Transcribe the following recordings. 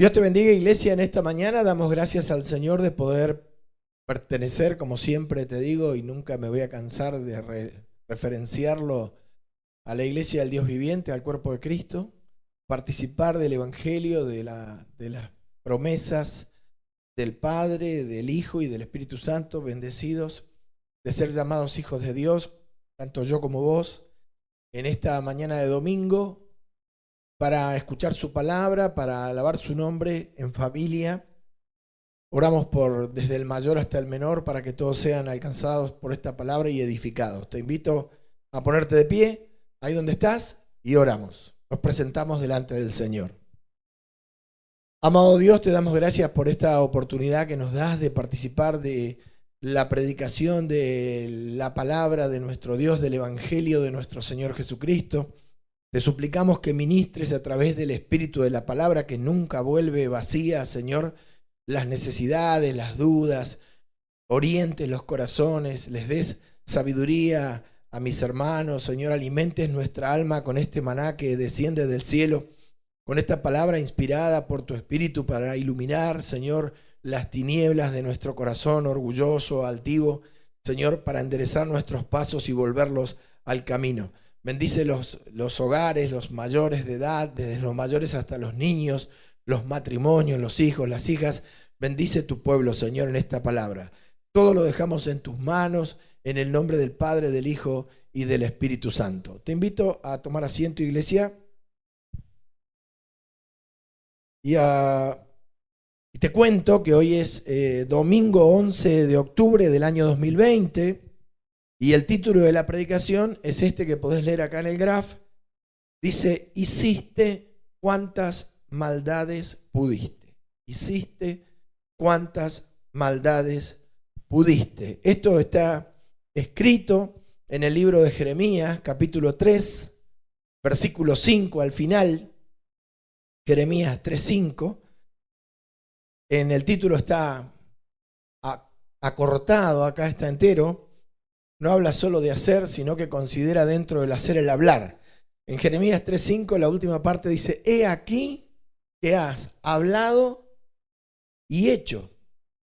Dios te bendiga, iglesia. En esta mañana damos gracias al Señor de poder pertenecer, como siempre te digo, y nunca me voy a cansar de referenciarlo, a la iglesia del Dios viviente, al cuerpo de Cristo, participar del Evangelio, de las promesas del Padre, del Hijo y del Espíritu Santo, bendecidos de ser llamados hijos de Dios, tanto yo como vos, en esta mañana de domingo, para escuchar su palabra, para alabar su nombre en familia. Oramos desde el mayor hasta el menor para que todos sean alcanzados por esta palabra y edificados. Te invito a ponerte de pie, ahí donde estás, y oramos. Nos presentamos delante del Señor. Amado Dios, te damos gracias por esta oportunidad que nos das de participar de la predicación de la palabra de nuestro Dios, del Evangelio de nuestro Señor Jesucristo. Te suplicamos que ministres a través del Espíritu de la palabra que nunca vuelve vacía, Señor, las necesidades, las dudas, orientes los corazones, les des sabiduría a mis hermanos, Señor, alimentes nuestra alma con este maná que desciende del cielo, con esta palabra inspirada por tu Espíritu para iluminar, Señor, las tinieblas de nuestro corazón orgulloso, altivo, Señor, para enderezar nuestros pasos y volverlos al camino. Bendice los hogares, los mayores de edad, desde los mayores hasta los niños, los matrimonios, los hijos, las hijas. Bendice tu pueblo, Señor, en esta palabra. Todo lo dejamos en tus manos, en el nombre del Padre, del Hijo y del Espíritu Santo. Te invito a tomar asiento, iglesia, y te cuento que hoy es domingo 11 de octubre del año 2020. Y el título de la predicación es este que podés leer acá en el graph. Dice, hiciste cuantas maldades pudiste. Hiciste cuantas maldades pudiste. Esto está escrito en el libro de Jeremías, capítulo 3, versículo 5 al final. Jeremías 3:5. En el título está acortado, acá está entero. No habla solo de hacer, sino que considera dentro del hacer el hablar. En Jeremías 3:5, la última parte dice, he aquí que has hablado y hecho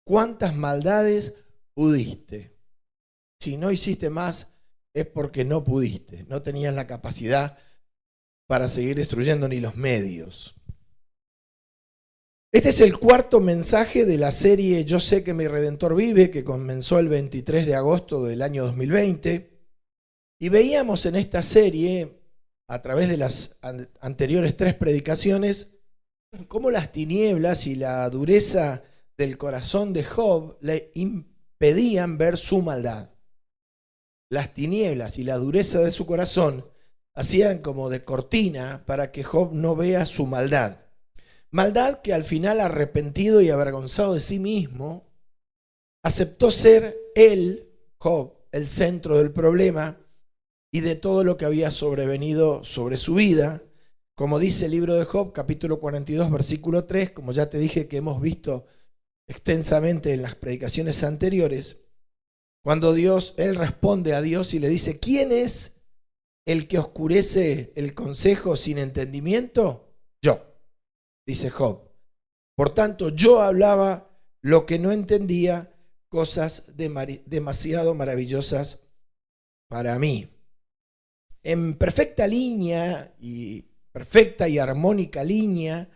cuántas maldades pudiste. Si no hiciste más, es porque no pudiste. No tenías la capacidad para seguir destruyendo ni los medios. Este es el cuarto mensaje de la serie Yo sé que mi Redentor vive, que comenzó el 23 de agosto del año 2020. Y veíamos en esta serie, a través de las anteriores 3 predicaciones, cómo las tinieblas y la dureza del corazón de Job le impedían ver su maldad. Las tinieblas y la dureza de su corazón hacían como de cortina para que Job no vea su maldad. Maldad que al final, arrepentido y avergonzado de sí mismo, aceptó ser él, Job, el centro del problema y de todo lo que había sobrevenido sobre su vida. Como dice el libro de Job, capítulo 42, versículo 3, como ya te dije que hemos visto extensamente en las predicaciones anteriores, cuando él responde a Dios y le dice, ¿quién es el que oscurece el consejo sin entendimiento? Yo. Dice Job. Por tanto, yo hablaba lo que no entendía, cosas demasiado maravillosas para mí. En perfecta línea y perfecta y armónica línea,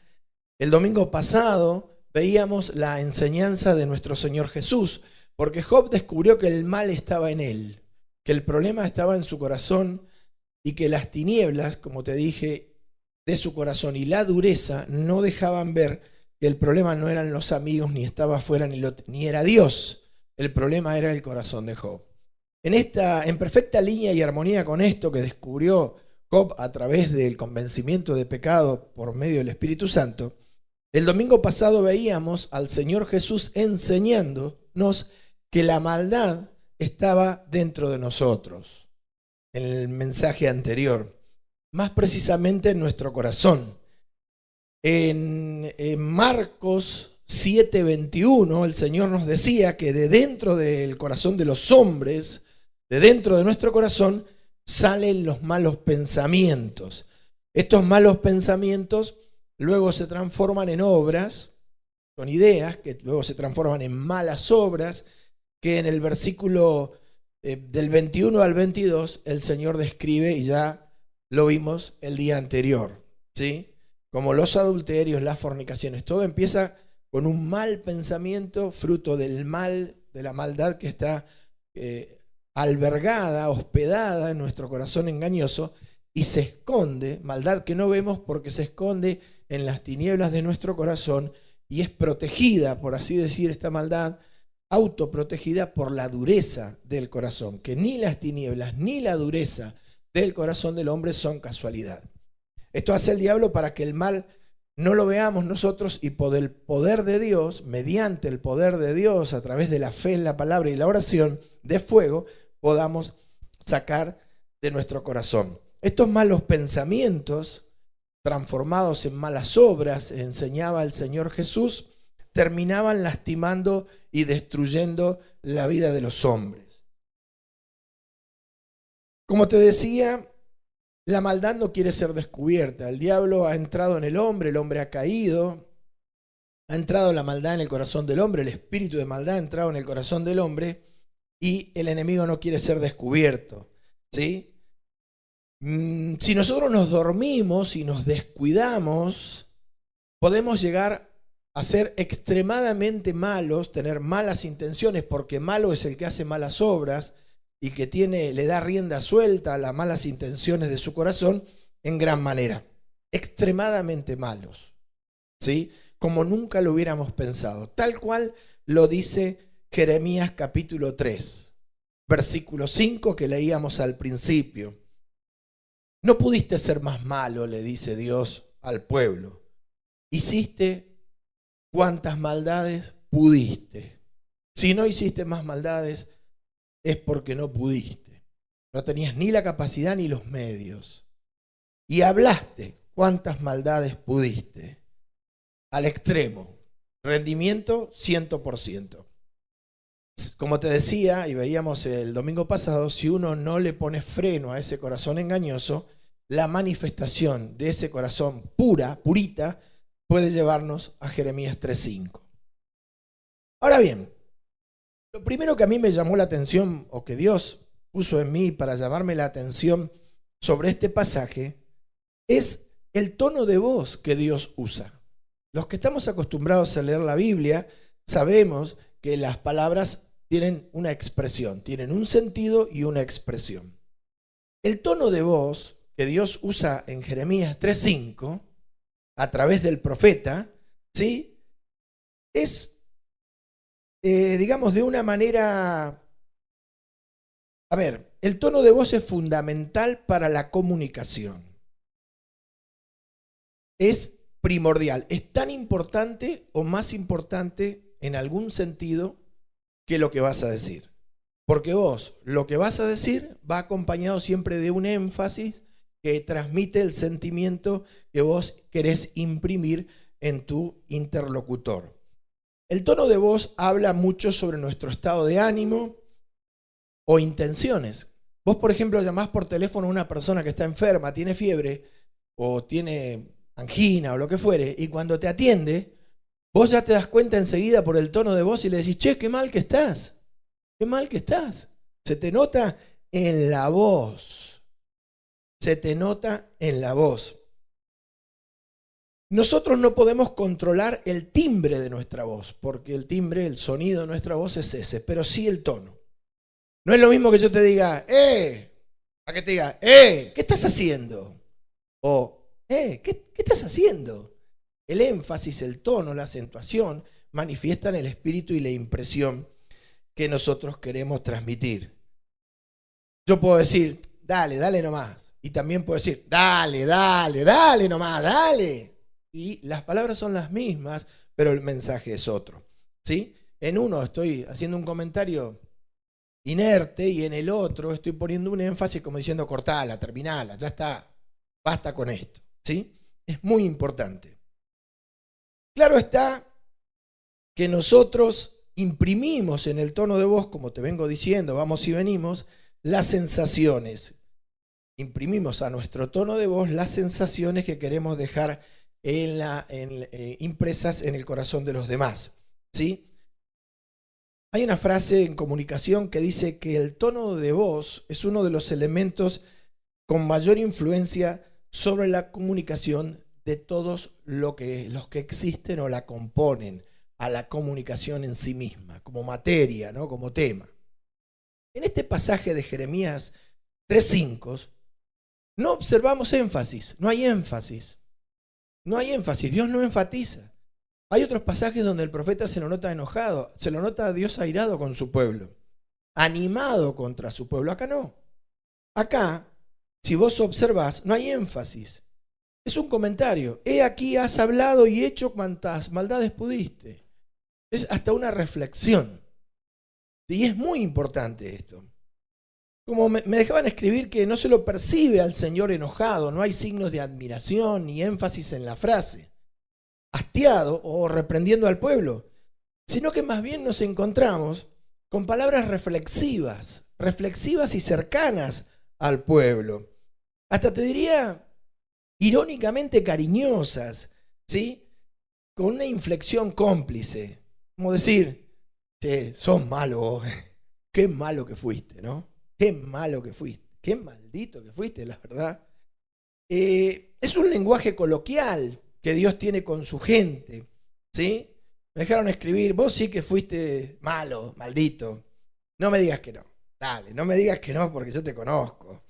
el domingo pasado veíamos la enseñanza de nuestro Señor Jesús, porque Job descubrió que el mal estaba en él, que el problema estaba en su corazón y que las tinieblas, como te dije, de su corazón y la dureza no dejaban ver que el problema no eran los amigos, ni estaba afuera, ni era Dios. El problema era el corazón de Job. En perfecta línea y armonía con esto que descubrió Job a través del convencimiento de pecado por medio del Espíritu Santo, el domingo pasado veíamos al Señor Jesús enseñándonos que la maldad estaba dentro de nosotros. En el mensaje anterior, más precisamente en nuestro corazón. En Marcos 7:21, el Señor nos decía que de dentro del corazón de los hombres, de dentro de nuestro corazón, salen los malos pensamientos. Estos malos pensamientos luego se transforman en obras, con ideas que luego se transforman en malas obras, que en el versículo del 21 al 22 el Señor describe, y ya lo vimos el día anterior, ¿sí? Como los adulterios, las fornicaciones. Todo empieza con un mal pensamiento, fruto del mal, de la maldad que está albergada, hospedada en nuestro corazón engañoso, y se esconde, maldad que no vemos porque se esconde en las tinieblas de nuestro corazón y es protegida, por así decir, esta maldad, autoprotegida por la dureza del corazón, que ni las tinieblas ni la dureza del corazón del hombre son casualidad. Esto hace el diablo para que el mal no lo veamos nosotros y por el poder de Dios, mediante el poder de Dios, a través de la fe en la palabra y la oración de fuego, podamos sacar de nuestro corazón. Estos malos pensamientos, transformados en malas obras, enseñaba el Señor Jesús, terminaban lastimando y destruyendo la vida de los hombres. Como te decía, la maldad no quiere ser descubierta. El diablo ha entrado en el hombre ha caído, ha entrado la maldad en el corazón del hombre, el espíritu de maldad ha entrado en el corazón del hombre y el enemigo no quiere ser descubierto, ¿sí? Si nosotros nos dormimos y nos descuidamos, podemos llegar a ser extremadamente malos, tener malas intenciones, porque malo es el que hace malas obras y que le da rienda suelta a las malas intenciones de su corazón en gran manera. Extremadamente malos, ¿sí? Como nunca lo hubiéramos pensado. Tal cual lo dice Jeremías capítulo 3, versículo 5 que leíamos al principio. No pudiste ser más malo, le dice Dios al pueblo. Hiciste cuantas maldades pudiste. Si no hiciste más maldades, es porque no pudiste. No tenías ni la capacidad ni los medios. Y hablaste cuántas maldades pudiste. Al extremo. Rendimiento 100%. Como te decía y veíamos el domingo pasado, si uno no le pone freno a ese corazón engañoso, la manifestación de ese corazón purita, puede llevarnos a Jeremías 3:5. Ahora bien, lo primero que a mí me llamó la atención, o que Dios puso en mí para llamarme la atención sobre este pasaje, es el tono de voz que Dios usa. Los que estamos acostumbrados a leer la Biblia, sabemos que las palabras tienen una expresión, tienen un sentido y una expresión. El tono de voz que Dios usa en Jeremías 3:5, a través del profeta, ¿sí? Es, digamos, de una manera... A ver, el tono de voz es fundamental para la comunicación. Es primordial, es tan importante o más importante en algún sentido que lo que vas a decir. Porque vos, lo que vas a decir va acompañado siempre de un énfasis que transmite el sentimiento que vos querés imprimir en tu interlocutor. El tono de voz habla mucho sobre nuestro estado de ánimo o intenciones. Vos, por ejemplo, llamás por teléfono a una persona que está enferma, tiene fiebre o tiene angina o lo que fuere, y cuando te atiende, vos ya te das cuenta enseguida por el tono de voz y le decís, che, qué mal que estás, qué mal que estás. Se te nota en la voz. Se te nota en la voz. Nosotros no podemos controlar el timbre de nuestra voz, porque el timbre, el sonido de nuestra voz es ese, pero sí el tono. No es lo mismo que yo te diga, a que te diga, ¿qué estás haciendo? O, ¿qué estás haciendo? El énfasis, el tono, la acentuación manifiestan el espíritu y la impresión que nosotros queremos transmitir. Yo puedo decir, dale nomás. Y también puedo decir, dale nomás, dale. Y las palabras son las mismas, pero el mensaje es otro, ¿sí? En uno estoy haciendo un comentario inerte y en el otro estoy poniendo un énfasis como diciendo, cortala, terminala, ya está, basta con esto, ¿sí? Es muy importante. Claro está que nosotros imprimimos en el tono de voz, como te vengo diciendo, vamos y venimos, las sensaciones. Imprimimos a nuestro tono de voz las sensaciones que queremos dejar impresas en el corazón de los demás, ¿sí? Hay una frase en comunicación que dice que el tono de voz es uno de los elementos con mayor influencia sobre la comunicación de todos los que existen o la componen, a la comunicación en sí misma, como materia, ¿no? Como tema. En este pasaje de Jeremías 3:5 no observamos énfasis, no hay énfasis. No hay énfasis, Dios no enfatiza. Hay otros pasajes donde el profeta se lo nota enojado, se lo nota a Dios airado con su pueblo, animado contra su pueblo. Acá no. Acá, si vos observás, no hay énfasis. Es un comentario. He aquí has hablado y hecho cuantas maldades pudiste. Es hasta una reflexión. Y es muy importante esto. Como me dejaban escribir que no se lo percibe al Señor enojado, no hay signos de admiración ni énfasis en la frase, hastiado o reprendiendo al pueblo, sino que más bien nos encontramos con palabras reflexivas y cercanas al pueblo. Hasta te diría irónicamente cariñosas, ¿sí? Con una inflexión cómplice, como decir, che, sos malo, qué malo que fuiste, ¿no? Qué malo que fuiste, qué maldito que fuiste, la verdad. Es un lenguaje coloquial que Dios tiene con su gente, ¿sí? Me dejaron escribir, vos sí que fuiste malo, maldito. No me digas que no, dale, no me digas que no porque yo te conozco.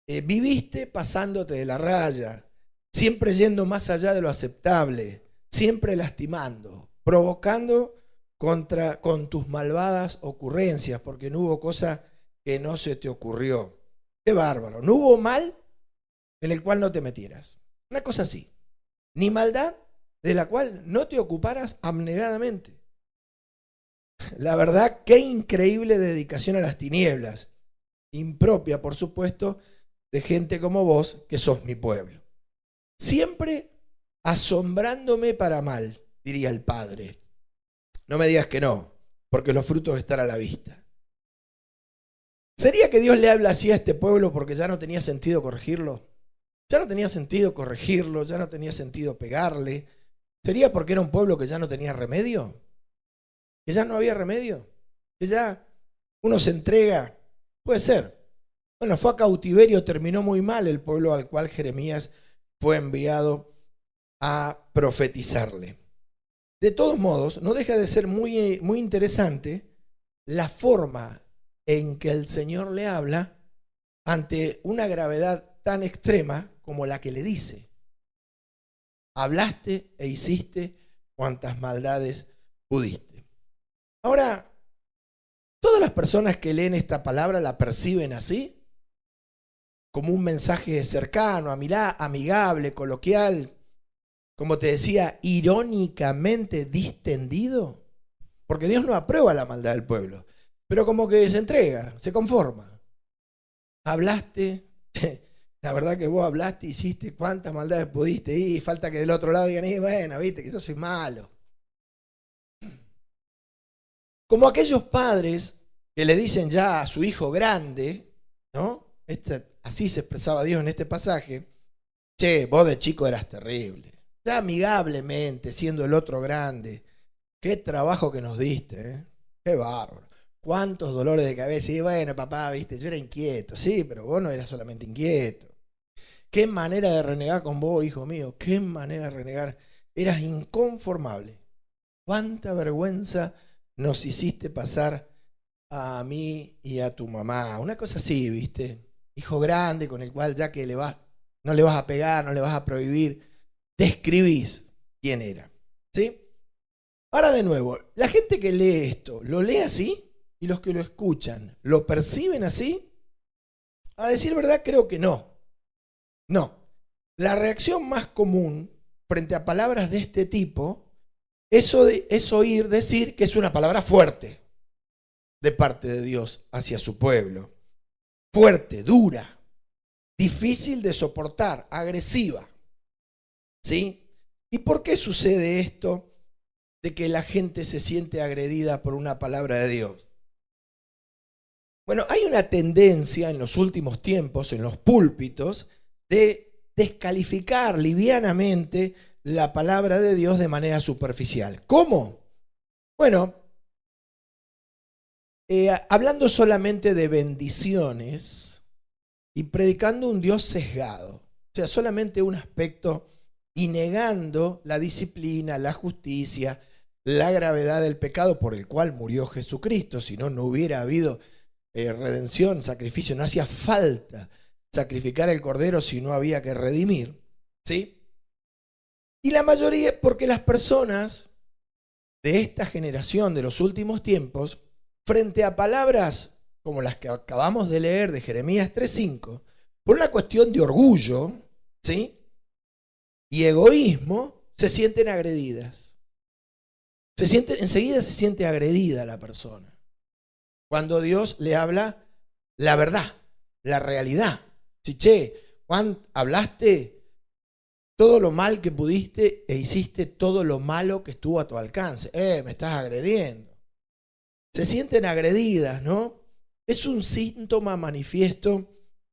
Viviste pasándote de la raya, siempre yendo más allá de lo aceptable, siempre lastimando, provocando con tus malvadas ocurrencias, porque no hubo cosa que no se te ocurrió. Qué bárbaro. No hubo mal en el cual no te metieras. Una cosa así. Ni maldad de la cual no te ocuparas abnegadamente. La verdad, qué increíble dedicación a las tinieblas. Impropia, por supuesto, de gente como vos, que sos mi pueblo. Siempre asombrándome para mal, diría el Padre. No me digas que no, porque los frutos están a la vista. ¿Sería que Dios le habla así a este pueblo porque ya no tenía sentido corregirlo? Ya no tenía sentido corregirlo, ya no tenía sentido pegarle. ¿Sería porque era un pueblo que ya no tenía remedio? ¿Que ya no había remedio? ¿Que ya uno se entrega? Puede ser. Bueno, fue a cautiverio, terminó muy mal el pueblo al cual Jeremías fue enviado a profetizarle. De todos modos, no deja de ser muy, muy interesante la forma en que el Señor le habla ante una gravedad tan extrema como la que le dice. Hablaste e hiciste cuantas maldades pudiste. Ahora, ¿todas las personas que leen esta palabra la perciben así? Como un mensaje cercano, amigable, coloquial, como te decía, irónicamente distendido. Porque Dios no aprueba la maldad del pueblo, pero como que se entrega, se conforma. Hablaste, la verdad que vos hablaste, hiciste cuántas maldades pudiste, y falta que del otro lado digan, bueno, viste que yo soy malo. Como aquellos padres que le dicen ya a su hijo grande, ¿no? Así se expresaba Dios en este pasaje, che, vos de chico eras terrible. Ya amigablemente, siendo el otro grande, qué trabajo que nos diste, ¿eh? Qué bárbaro. Cuántos dolores de cabeza. Y bueno, papá, viste, yo era inquieto. Sí, pero vos no eras solamente inquieto. Qué manera de renegar con vos, hijo mío. Qué manera de renegar. Eras inconformable. Cuánta vergüenza nos hiciste pasar a mí y a tu mamá. Una cosa así, viste. Hijo grande con el cual ya que no le vas a pegar, no le vas a prohibir. Describís quién era. ¿Sí? Ahora de nuevo, la gente que lee esto, ¿lo lee así? Y los que lo escuchan, ¿lo perciben así? A decir verdad, creo que no. No. La reacción más común frente a palabras de este tipo es oír decir que es una palabra fuerte de parte de Dios hacia su pueblo. Fuerte, dura, difícil de soportar, agresiva. ¿Sí? ¿Y por qué sucede esto de que la gente se siente agredida por una palabra de Dios? Bueno, hay una tendencia en los últimos tiempos, en los púlpitos, de descalificar livianamente la palabra de Dios de manera superficial. ¿Cómo? Bueno, hablando solamente de bendiciones y predicando un Dios sesgado, o sea, solamente un aspecto y negando la disciplina, la justicia, la gravedad del pecado por el cual murió Jesucristo. Si no, no hubiera habido redención, sacrificio, no hacía falta sacrificar el cordero si no había que redimir, ¿sí? Y la mayoría, porque las personas de esta generación de los últimos tiempos, frente a palabras como las que acabamos de leer de Jeremías 3:5, por una cuestión de orgullo, ¿sí?, y egoísmo, se sienten agredidas. Enseguida se siente agredida la persona. Cuando Dios le habla la verdad, la realidad. Si, che, Juan, hablaste todo lo mal que pudiste e hiciste todo lo malo que estuvo a tu alcance. Me estás agrediendo. Se sienten agredidas, ¿no? Es un síntoma manifiesto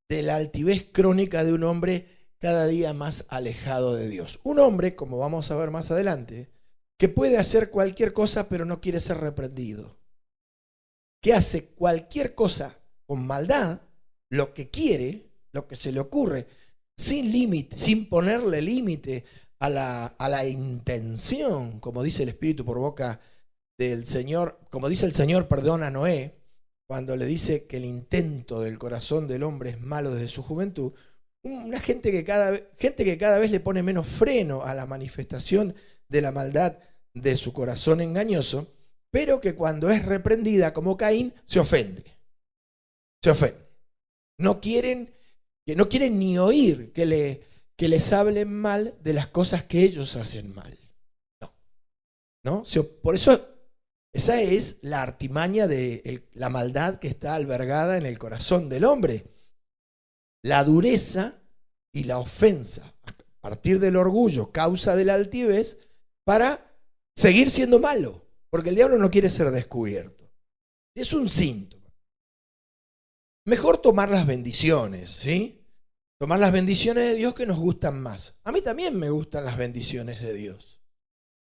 de la altivez crónica de un hombre cada día más alejado de Dios. Un hombre, como vamos a ver más adelante, que puede hacer cualquier cosa pero no quiere ser reprendido. Que hace cualquier cosa con maldad, lo que quiere, lo que se le ocurre, sin límite, sin ponerle límite a la intención, como dice el Espíritu por boca del Señor, como dice el Señor, perdona a Noé, cuando le dice que el intento del corazón del hombre es malo desde su juventud. Una gente que cada vez le pone menos freno a la manifestación de la maldad de su corazón engañoso, pero que cuando es reprendida como Caín, se ofende. Se ofende. No quieren ni oír que les hablen mal de las cosas que ellos hacen mal. ¿No? Por eso esa es la artimaña de la maldad que está albergada en el corazón del hombre. La dureza y la ofensa a partir del orgullo, causa de la altivez, para seguir siendo malo, porque el diablo no quiere ser descubierto. Es un síntoma. Mejor tomar las bendiciones, ¿sí? Tomar las bendiciones de Dios que nos gustan más. A mí también me gustan las bendiciones de Dios.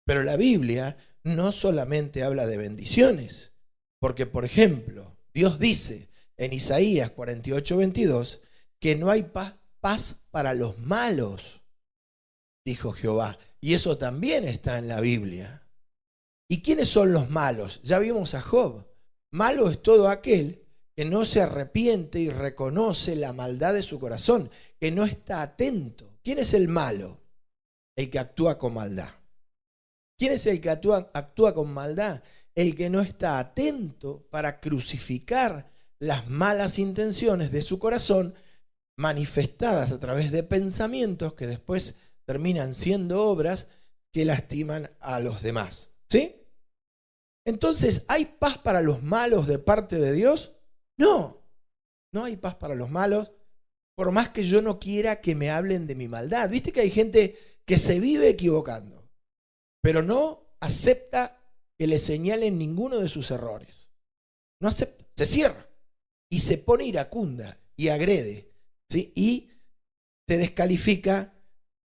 Pero la Biblia no solamente habla de bendiciones, porque, por ejemplo, Dios dice en Isaías 48:22 que no hay paz para los malos, dijo Jehová. Y eso también está en la Biblia. ¿Y quiénes son los malos? Ya vimos a Job. Malo es todo aquel que no se arrepiente y reconoce la maldad de su corazón, que no está atento. ¿Quién es el malo? El que actúa con maldad. ¿Quién es el que actúa con maldad? El que no está atento para crucificar las malas intenciones de su corazón, manifestadas a través de pensamientos que después terminan siendo obras que lastiman a los demás. ¿Sí? Entonces, ¿hay paz para los malos de parte de Dios? No, no hay paz para los malos, por más que yo no quiera que me hablen de mi maldad. ¿Viste que hay gente que se vive equivocando, pero no acepta que le señalen ninguno de sus errores? No acepta, se cierra y se pone iracunda y agrede, ¿sí? Y te descalifica,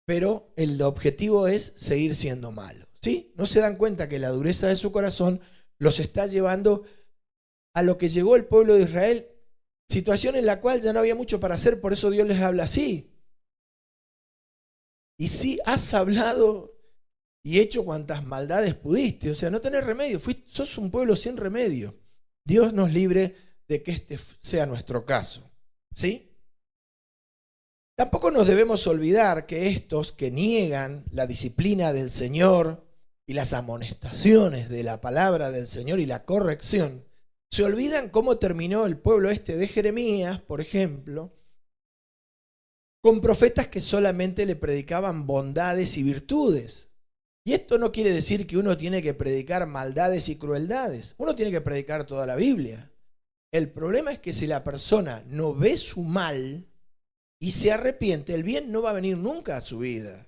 pero el objetivo es seguir siendo malo, ¿sí? No se dan cuenta que la dureza de su corazón los está llevando a lo que llegó el pueblo de Israel, situación en la cual ya no había mucho para hacer, por eso Dios les habla así. Y si has hablado y hecho cuantas maldades pudiste, o sea, no tenés remedio, sos un pueblo sin remedio. Dios nos libre de que este sea nuestro caso, ¿sí? Tampoco nos debemos olvidar que estos que niegan la disciplina del Señor y las amonestaciones de la palabra del Señor y la corrección, se olvidan cómo terminó el pueblo este de Jeremías, por ejemplo, con profetas que solamente le predicaban bondades y virtudes. Y esto no quiere decir que uno tiene que predicar maldades y crueldades. Uno tiene que predicar toda la Biblia. El problema es que si la persona no ve su mal y se arrepiente, el bien no va a venir nunca a su vida.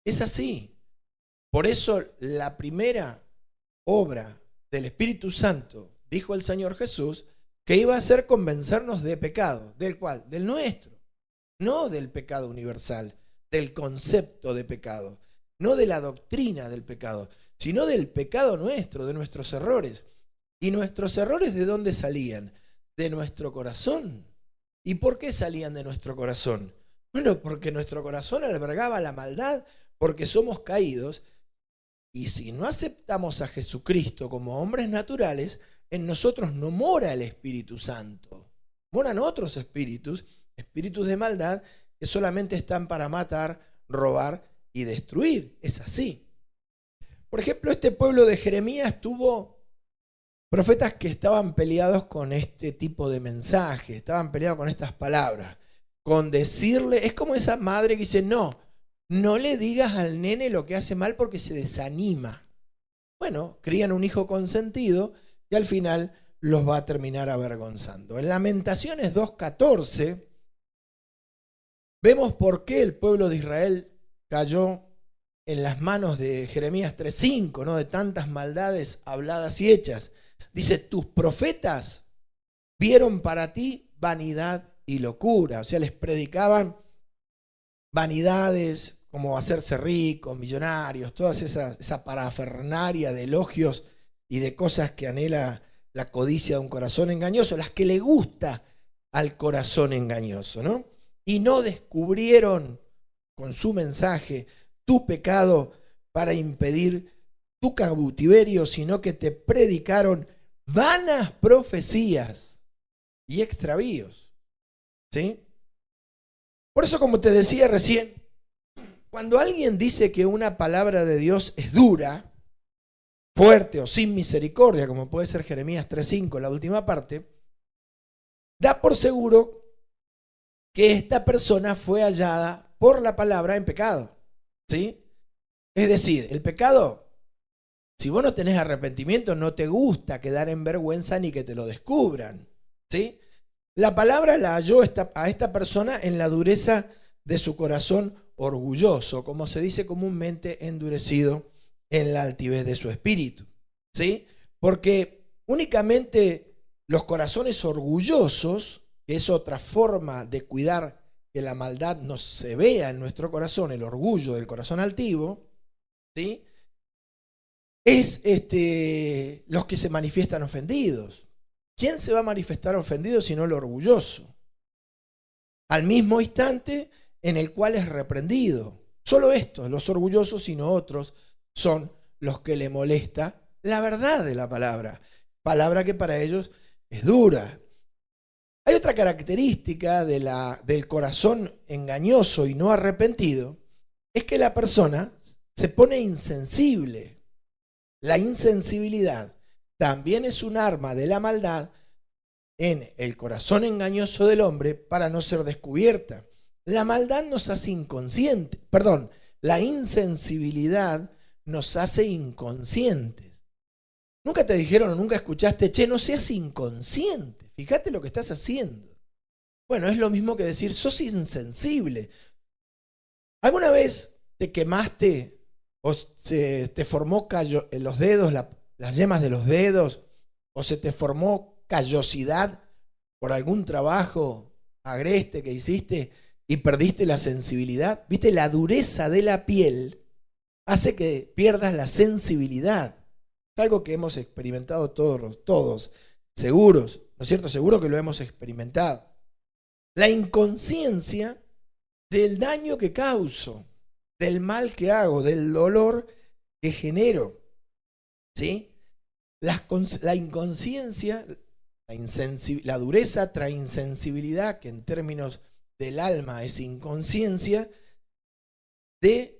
Es así. Por eso la primera obra del Espíritu Santo, dijo el Señor Jesús, que iba a ser convencernos de pecado. ¿Del cuál? Del nuestro. no del pecado universal, del concepto de pecado, no de la doctrina del pecado, sino del pecado nuestro, de nuestros errores. ¿Y nuestros errores de dónde salían? De nuestro corazón. ¿Y por qué salían de nuestro corazón? Bueno, porque nuestro corazón albergaba la maldad, porque somos caídos. Y si no aceptamos a Jesucristo como hombres naturales, en nosotros no mora el Espíritu Santo. Moran otros espíritus, espíritus de maldad, que solamente están para matar, robar y destruir. Es así. Por ejemplo, este pueblo de Jeremías tuvo profetas que estaban peleados con este tipo de mensaje, estaban peleados con estas palabras, con decirle, es como esa madre que dice, no le digas al nene lo que hace mal porque se desanima. Bueno, crían un hijo consentido y al final los va a terminar avergonzando. En Lamentaciones 2:14 vemos por qué el pueblo de Israel cayó en las manos de Jeremías 3:5, ¿no? De tantas maldades habladas y hechas. Dice, tus profetas vieron para ti vanidad y locura. O sea, les predicaban vanidades como hacerse ricos, millonarios, toda esa parafernaria de elogios y de cosas que anhela la codicia de un corazón engañoso, las que le gusta al corazón engañoso, ¿no? Y no descubrieron con su mensaje tu pecado para impedir tu cautiverio, sino que te predicaron vanas profecías y extravíos, ¿sí? Por eso, como te decía recién, cuando alguien dice que una palabra de Dios es dura, fuerte o sin misericordia, como puede ser Jeremías 3:5, la última parte, da por seguro que esta persona fue hallada por la palabra en pecado, ¿sí? Es decir, el pecado, si vos no tenés arrepentimiento, no te gusta quedar en vergüenza ni que te lo descubran, ¿sí? La palabra la halló a esta persona en la dureza de su corazón orgulloso, como se dice comúnmente, endurecido en la altivez de su espíritu, ¿sí? Porque únicamente los corazones orgullosos, que es otra forma de cuidar que la maldad no se vea en nuestro corazón, el orgullo del corazón altivo, ¿sí? Es los que se manifiestan ofendidos. ¿Quién se va a manifestar ofendido sino el orgulloso? Al mismo instante en el cual es reprendido. Solo estos, los orgullosos, y no otros, son los que le molesta la verdad de la palabra. Palabra que para ellos es dura. Hay otra característica del corazón engañoso y no arrepentido, es que la persona se pone insensible. La insensibilidad también es un arma de la maldad en el corazón engañoso del hombre para no ser descubierta. La maldad nos hace inconscientes, la insensibilidad nos hace inconscientes. Nunca te dijeron o nunca escuchaste, che, no seas inconsciente, fíjate lo que estás haciendo. Bueno, es lo mismo que decir, sos insensible. ¿Alguna vez te quemaste o se te formó callo en los dedos, las yemas de los dedos, o se te formó callosidad por algún trabajo agreste que hiciste y perdiste la sensibilidad? ¿Viste? La dureza de la piel hace que pierdas la sensibilidad. Es algo que hemos experimentado todos, seguros, ¿no es cierto? Seguro que lo hemos experimentado. La inconsciencia del daño que causo, del mal que hago, del dolor que genero, ¿sí? La inconsciencia, la dureza trae insensibilidad, que en términos del alma es inconsciencia, de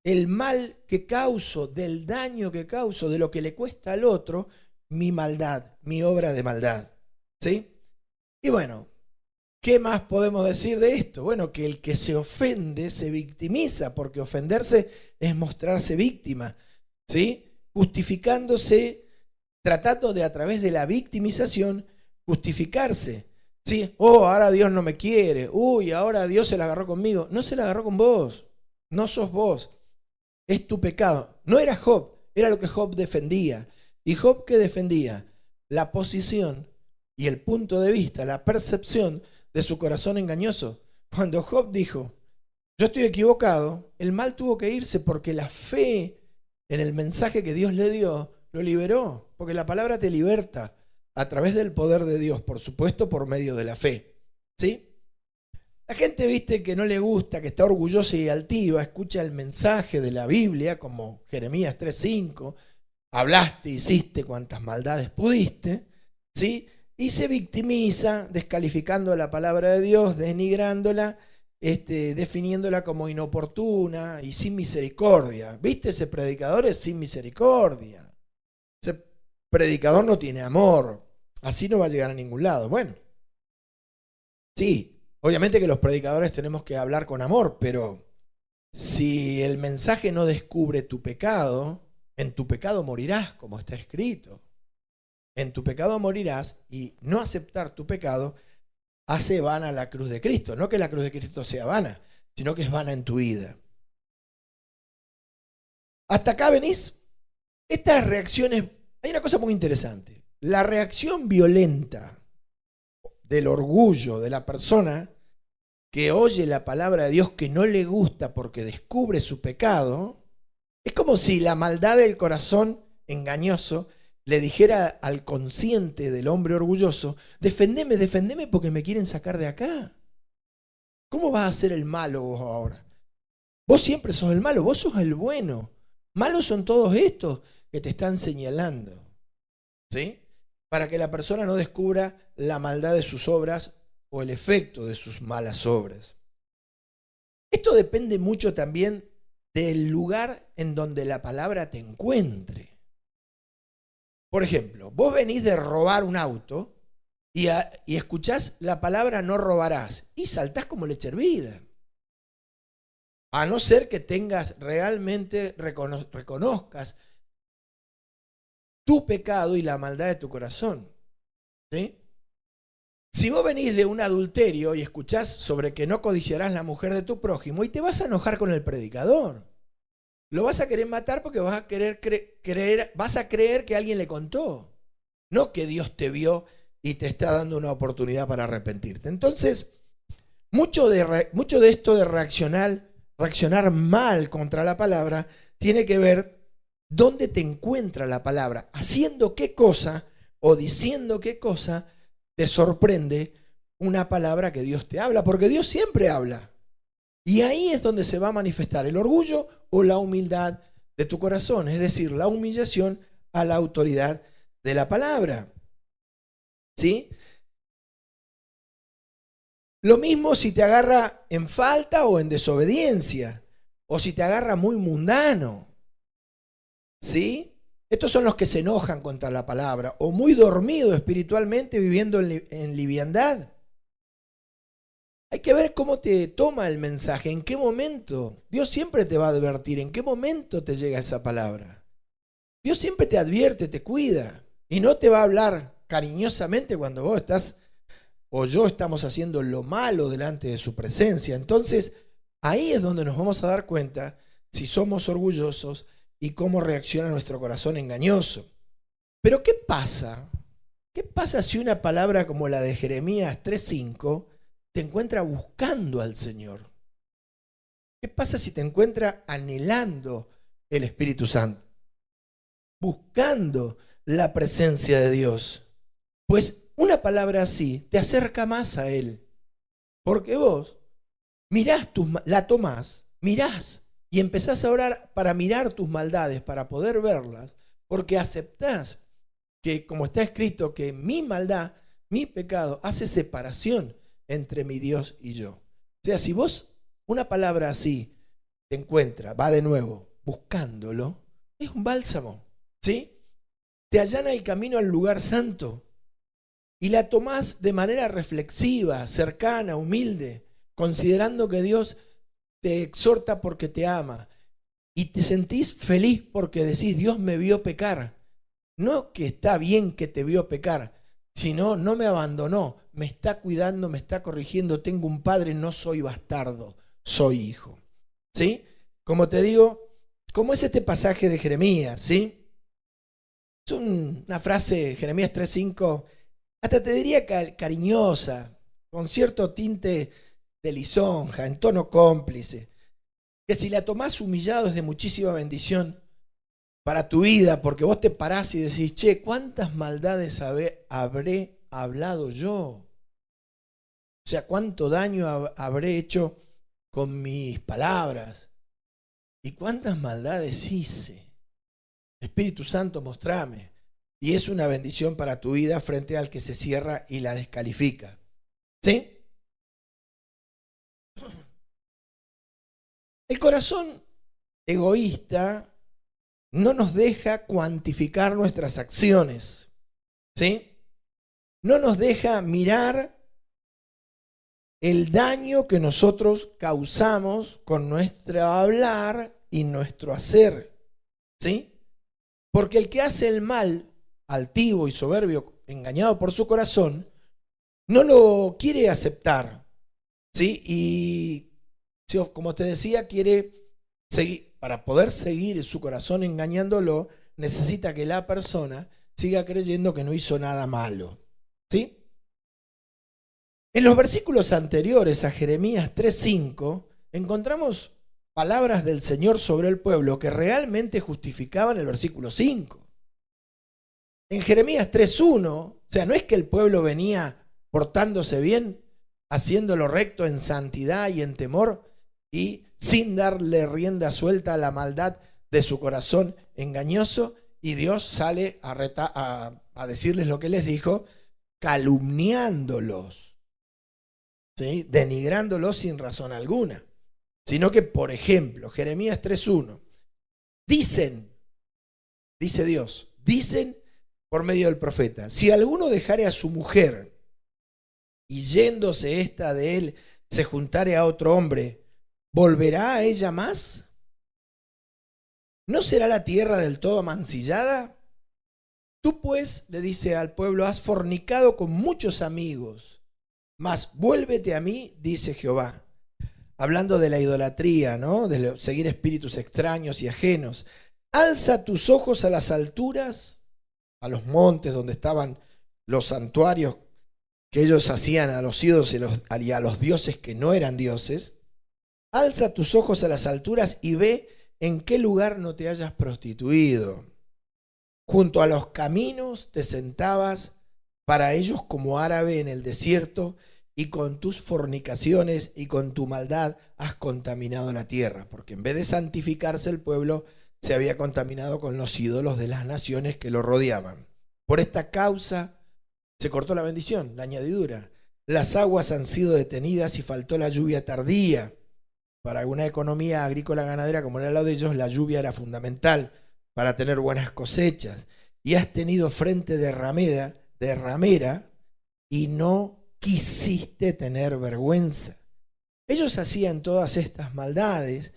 el mal que causo, del daño que causo, de lo que le cuesta al otro, mi maldad, mi obra de maldad, ¿sí? Y bueno, ¿qué más podemos decir de esto? Bueno, que el que se ofende se victimiza, porque ofenderse es mostrarse víctima, ¿sí? Justificándose, tratando de a través de la victimización justificarse, ¿sí? Oh, ahora Dios no me quiere, uy, ahora Dios se la agarró conmigo. No se la agarró con vos, no sos vos, es tu pecado. No era Job, era lo que Job defendía. ¿Y Job qué defendía? La posición y el punto de vista, la percepción de su corazón engañoso. Cuando Job dijo, yo estoy equivocado, el mal tuvo que irse porque la fe en el mensaje que Dios le dio lo liberó. Porque la palabra te liberta a través del poder de Dios, por supuesto, por medio de la fe. ¿Sí? La gente, viste, que no le gusta, que está orgullosa y altiva, escucha el mensaje de la Biblia, como Jeremías 3:5, hablaste, hiciste cuantas maldades pudiste, ¿sí? Y se victimiza descalificando la palabra de Dios, denigrándola, definiéndola como inoportuna y sin misericordia. ¿Viste? Ese predicador es sin misericordia. Ese predicador no tiene amor. Así no va a llegar a ningún lado. Bueno, sí, obviamente que los predicadores tenemos que hablar con amor, pero si el mensaje no descubre tu pecado, en tu pecado morirás, como está escrito. En tu pecado morirás, y no aceptar tu pecado hace vana la cruz de Cristo. No que la cruz de Cristo sea vana, sino que es vana en tu vida. ¿Hasta acá venís? Estas reacciones, hay una cosa muy interesante. La reacción violenta del orgullo de la persona que oye la palabra de Dios que no le gusta porque descubre su pecado, es como si la maldad del corazón engañoso le dijera al consciente del hombre orgulloso, defendeme, defendeme porque me quieren sacar de acá. ¿Cómo vas a ser el malo vos ahora? Vos siempre sos el malo, vos sos el bueno. Malos son todos estos que te están señalando, ¿sí? Para que la persona no descubra la maldad de sus obras o el efecto de sus malas obras. Esto depende mucho también del lugar en donde la palabra te encuentre. Por ejemplo, vos venís de robar un auto y escuchás la palabra no robarás y saltás como leche hervida. A no ser que tengas realmente, reconozcas tu pecado y la maldad de tu corazón. ¿Sí? Si vos venís de un adulterio y escuchás sobre que no codiciarás la mujer de tu prójimo y te vas a enojar con el predicador. Lo vas a querer matar porque vas a vas a creer que alguien le contó. No que Dios te vio y te está dando una oportunidad para arrepentirte. Entonces, mucho de esto de reaccionar mal contra la palabra tiene que ver dónde te encuentra la palabra, haciendo qué cosa o diciendo qué cosa te sorprende una palabra que Dios te habla, porque Dios siempre habla. Y ahí es donde se va a manifestar el orgullo o la humildad de tu corazón, es decir, la humillación a la autoridad de la palabra. ¿Sí? Lo mismo si te agarra en falta o en desobediencia, o si te agarra muy mundano. ¿Sí? Estos son los que se enojan contra la palabra, o muy dormido espiritualmente, viviendo en liviandad. Hay que ver cómo te toma el mensaje, en qué momento. Dios siempre te va a advertir en qué momento te llega esa palabra. Dios siempre te advierte, te cuida, y no te va a hablar cariñosamente cuando vos estás o yo estamos haciendo lo malo delante de su presencia. Entonces, ahí es donde nos vamos a dar cuenta si somos orgullosos y cómo reacciona nuestro corazón engañoso. Pero ¿qué pasa? ¿Qué pasa si una palabra como la de Jeremías 3:5 te encuentra buscando al Señor? ¿Qué pasa si te encuentra anhelando el Espíritu Santo? Buscando la presencia de Dios. Pues una palabra así te acerca más a Él. Porque vos la tomás, mirás y empezás a orar para mirar tus maldades, para poder verlas, porque aceptás que, como está escrito, que mi maldad, mi pecado, hace separación entre mi Dios y yo. O sea, si vos una palabra así te encuentra, va de nuevo buscándolo, es un bálsamo, ¿sí? Te allana el camino al lugar santo y la tomás de manera reflexiva, cercana, humilde, considerando que Dios te exhorta porque te ama y te sentís feliz porque decís, Dios me vio pecar. No que está bien que te vio pecar, sino no me abandonó, me está cuidando, me está corrigiendo, tengo un padre, no soy bastardo, soy hijo. ¿Sí? Como te digo, ¿cómo es este pasaje de Jeremías? ¿Sí? Es una frase, Jeremías 3:5, hasta te diría cariñosa, con cierto tinte de lisonja, en tono cómplice, que si la tomás humillado es de muchísima bendición para tu vida, porque vos te parás y decís, che, ¿cuántas maldades habré hablado yo? O sea, ¿cuánto daño habré hecho con mis palabras? ¿Y cuántas maldades hice? Espíritu Santo, mostrame. Y es una bendición para tu vida frente al que se cierra y la descalifica. ¿Sí? El corazón egoísta no nos deja cuantificar nuestras acciones. ¿Sí? No nos deja mirar el daño que nosotros causamos con nuestro hablar y nuestro hacer. ¿Sí? Porque el que hace el mal, altivo y soberbio, engañado por su corazón, no lo quiere aceptar. ¿Sí? Y como te decía, quiere seguir. Para poder seguir su corazón engañándolo, necesita que la persona siga creyendo que no hizo nada malo. ¿Sí? En los versículos anteriores a Jeremías 3:5 encontramos palabras del Señor sobre el pueblo que realmente justificaban el versículo 5. En Jeremías 3:1, o sea, no es que el pueblo venía portándose bien, haciendo lo recto en santidad y en temor y sin darle rienda suelta a la maldad de su corazón engañoso, y Dios sale a decirles lo que les dijo, calumniándolos. ¿Sí? Denigrándolos sin razón alguna, sino que, por ejemplo, Jeremías 3:1, dicen, dice Dios, dicen por medio del profeta, si alguno dejare a su mujer y yéndose ésta de él se juntare a otro hombre, ¿volverá a ella más? ¿No será la tierra del todo mancillada? Tú pues, le dice al pueblo, has fornicado con muchos amigos, mas vuélvete a mí, dice Jehová. Hablando de la idolatría, ¿no? De seguir espíritus extraños y ajenos. Alza tus ojos a las alturas, a los montes donde estaban los santuarios que ellos hacían a los ídolos y a los dioses que no eran dioses. Alza tus ojos a las alturas y ve en qué lugar no te hayas prostituido. Junto a los caminos te sentabas para ellos como árabe en el desierto, y con tus fornicaciones y con tu maldad has contaminado la tierra, porque en vez de santificarse el pueblo se había contaminado con los ídolos de las naciones que lo rodeaban. Por esta causa se cortó la bendición, la añadidura. Las aguas han sido detenidas y faltó la lluvia tardía. Para una economía agrícola ganadera como era la de ellos, la lluvia era fundamental para tener buenas cosechas. Y has tenido frente de ramera y no quisiste tener vergüenza. Ellos hacían todas estas maldades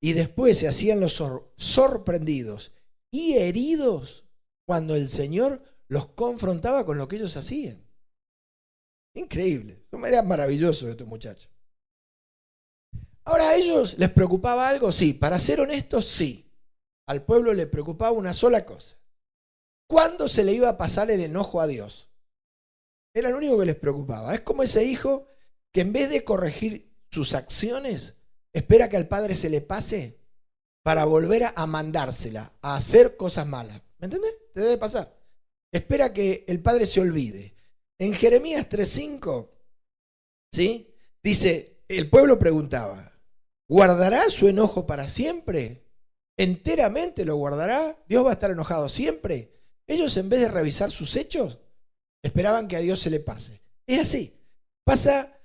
y después se hacían los sorprendidos y heridos cuando el Señor los confrontaba con lo que ellos hacían. Increíble. Era maravilloso estos muchachos. Ahora, ¿a ellos les preocupaba algo? Sí. Para ser honestos, sí. Al pueblo le preocupaba una sola cosa. ¿Cuándo se le iba a pasar el enojo a Dios? Era lo único que les preocupaba. Es como ese hijo que en vez de corregir sus acciones, espera que al padre se le pase para volver a mandársela, a hacer cosas malas. ¿Me entendés? Te debe pasar. Espera que el padre se olvide. En Jeremías 3:5, ¿sí? Dice, el pueblo preguntaba, ¿guardará su enojo para siempre? ¿Enteramente lo guardará? ¿Dios va a estar enojado siempre? Ellos, en vez de revisar sus hechos, esperaban que a Dios se le pase. Es así. Pasa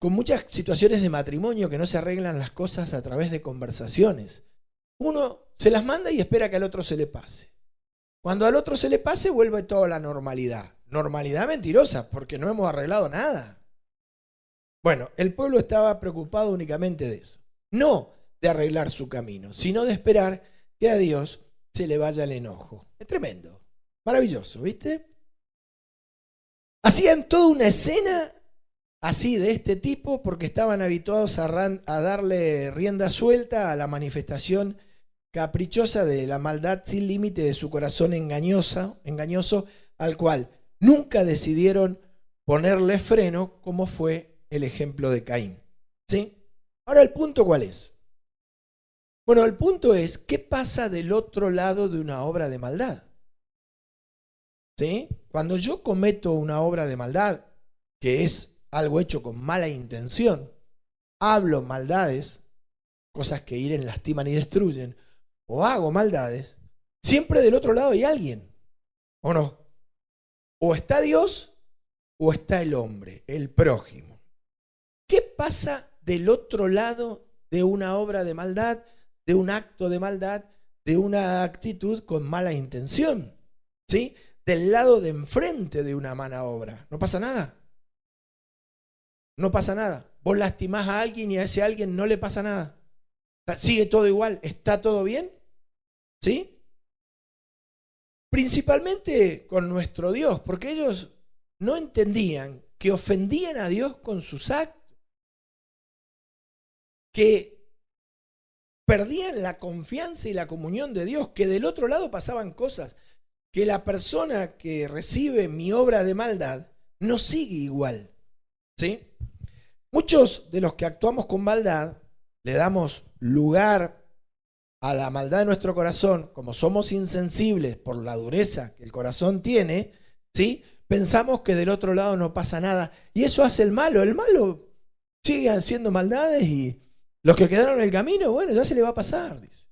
con muchas situaciones de matrimonio que no se arreglan las cosas a través de conversaciones. Uno se las manda y espera que al otro se le pase. Cuando al otro se le pase, vuelve toda la normalidad. Normalidad mentirosa, porque no hemos arreglado nada. Bueno, el pueblo estaba preocupado únicamente de eso. No de arreglar su camino, sino de esperar que a Dios se le vaya el enojo. Es tremendo. Maravilloso, ¿viste? Hacían toda una escena así de este tipo porque estaban habituados a darle rienda suelta a la manifestación caprichosa de la maldad sin límite de su corazón engañoso, al cual nunca decidieron ponerle freno, como fue el ejemplo de Caín. ¿Sí? Ahora, ¿el punto cuál es? Bueno, el punto es, ¿qué pasa del otro lado de una obra de maldad? ¿Sí? Cuando yo cometo una obra de maldad, que es algo hecho con mala intención, hablo maldades, cosas que hieren, lastiman y destruyen, o hago maldades, siempre del otro lado hay alguien, ¿o no? O está Dios o está el hombre, el prójimo. ¿Qué pasa del otro lado de una obra de maldad, de un acto de maldad, de una actitud con mala intención? ¿Sí? Del lado de enfrente de una mala obra. ¿No pasa nada? No pasa nada. Vos lastimás a alguien y a ese alguien no le pasa nada. Sigue todo igual. ¿Está todo bien? ¿Sí? Principalmente con nuestro Dios, porque ellos no entendían que ofendían a Dios con sus actos, que perdían la confianza y la comunión de Dios, que del otro lado pasaban cosas, que la persona que recibe mi obra de maldad no sigue igual. ¿Sí? Muchos de los que actuamos con maldad le damos lugar a la maldad de nuestro corazón, como somos insensibles por la dureza que el corazón tiene, ¿sí? Pensamos que del otro lado no pasa nada. Y eso hace el malo. El malo sigue haciendo maldades y los que quedaron en el camino, bueno, ya se le va a pasar, dice.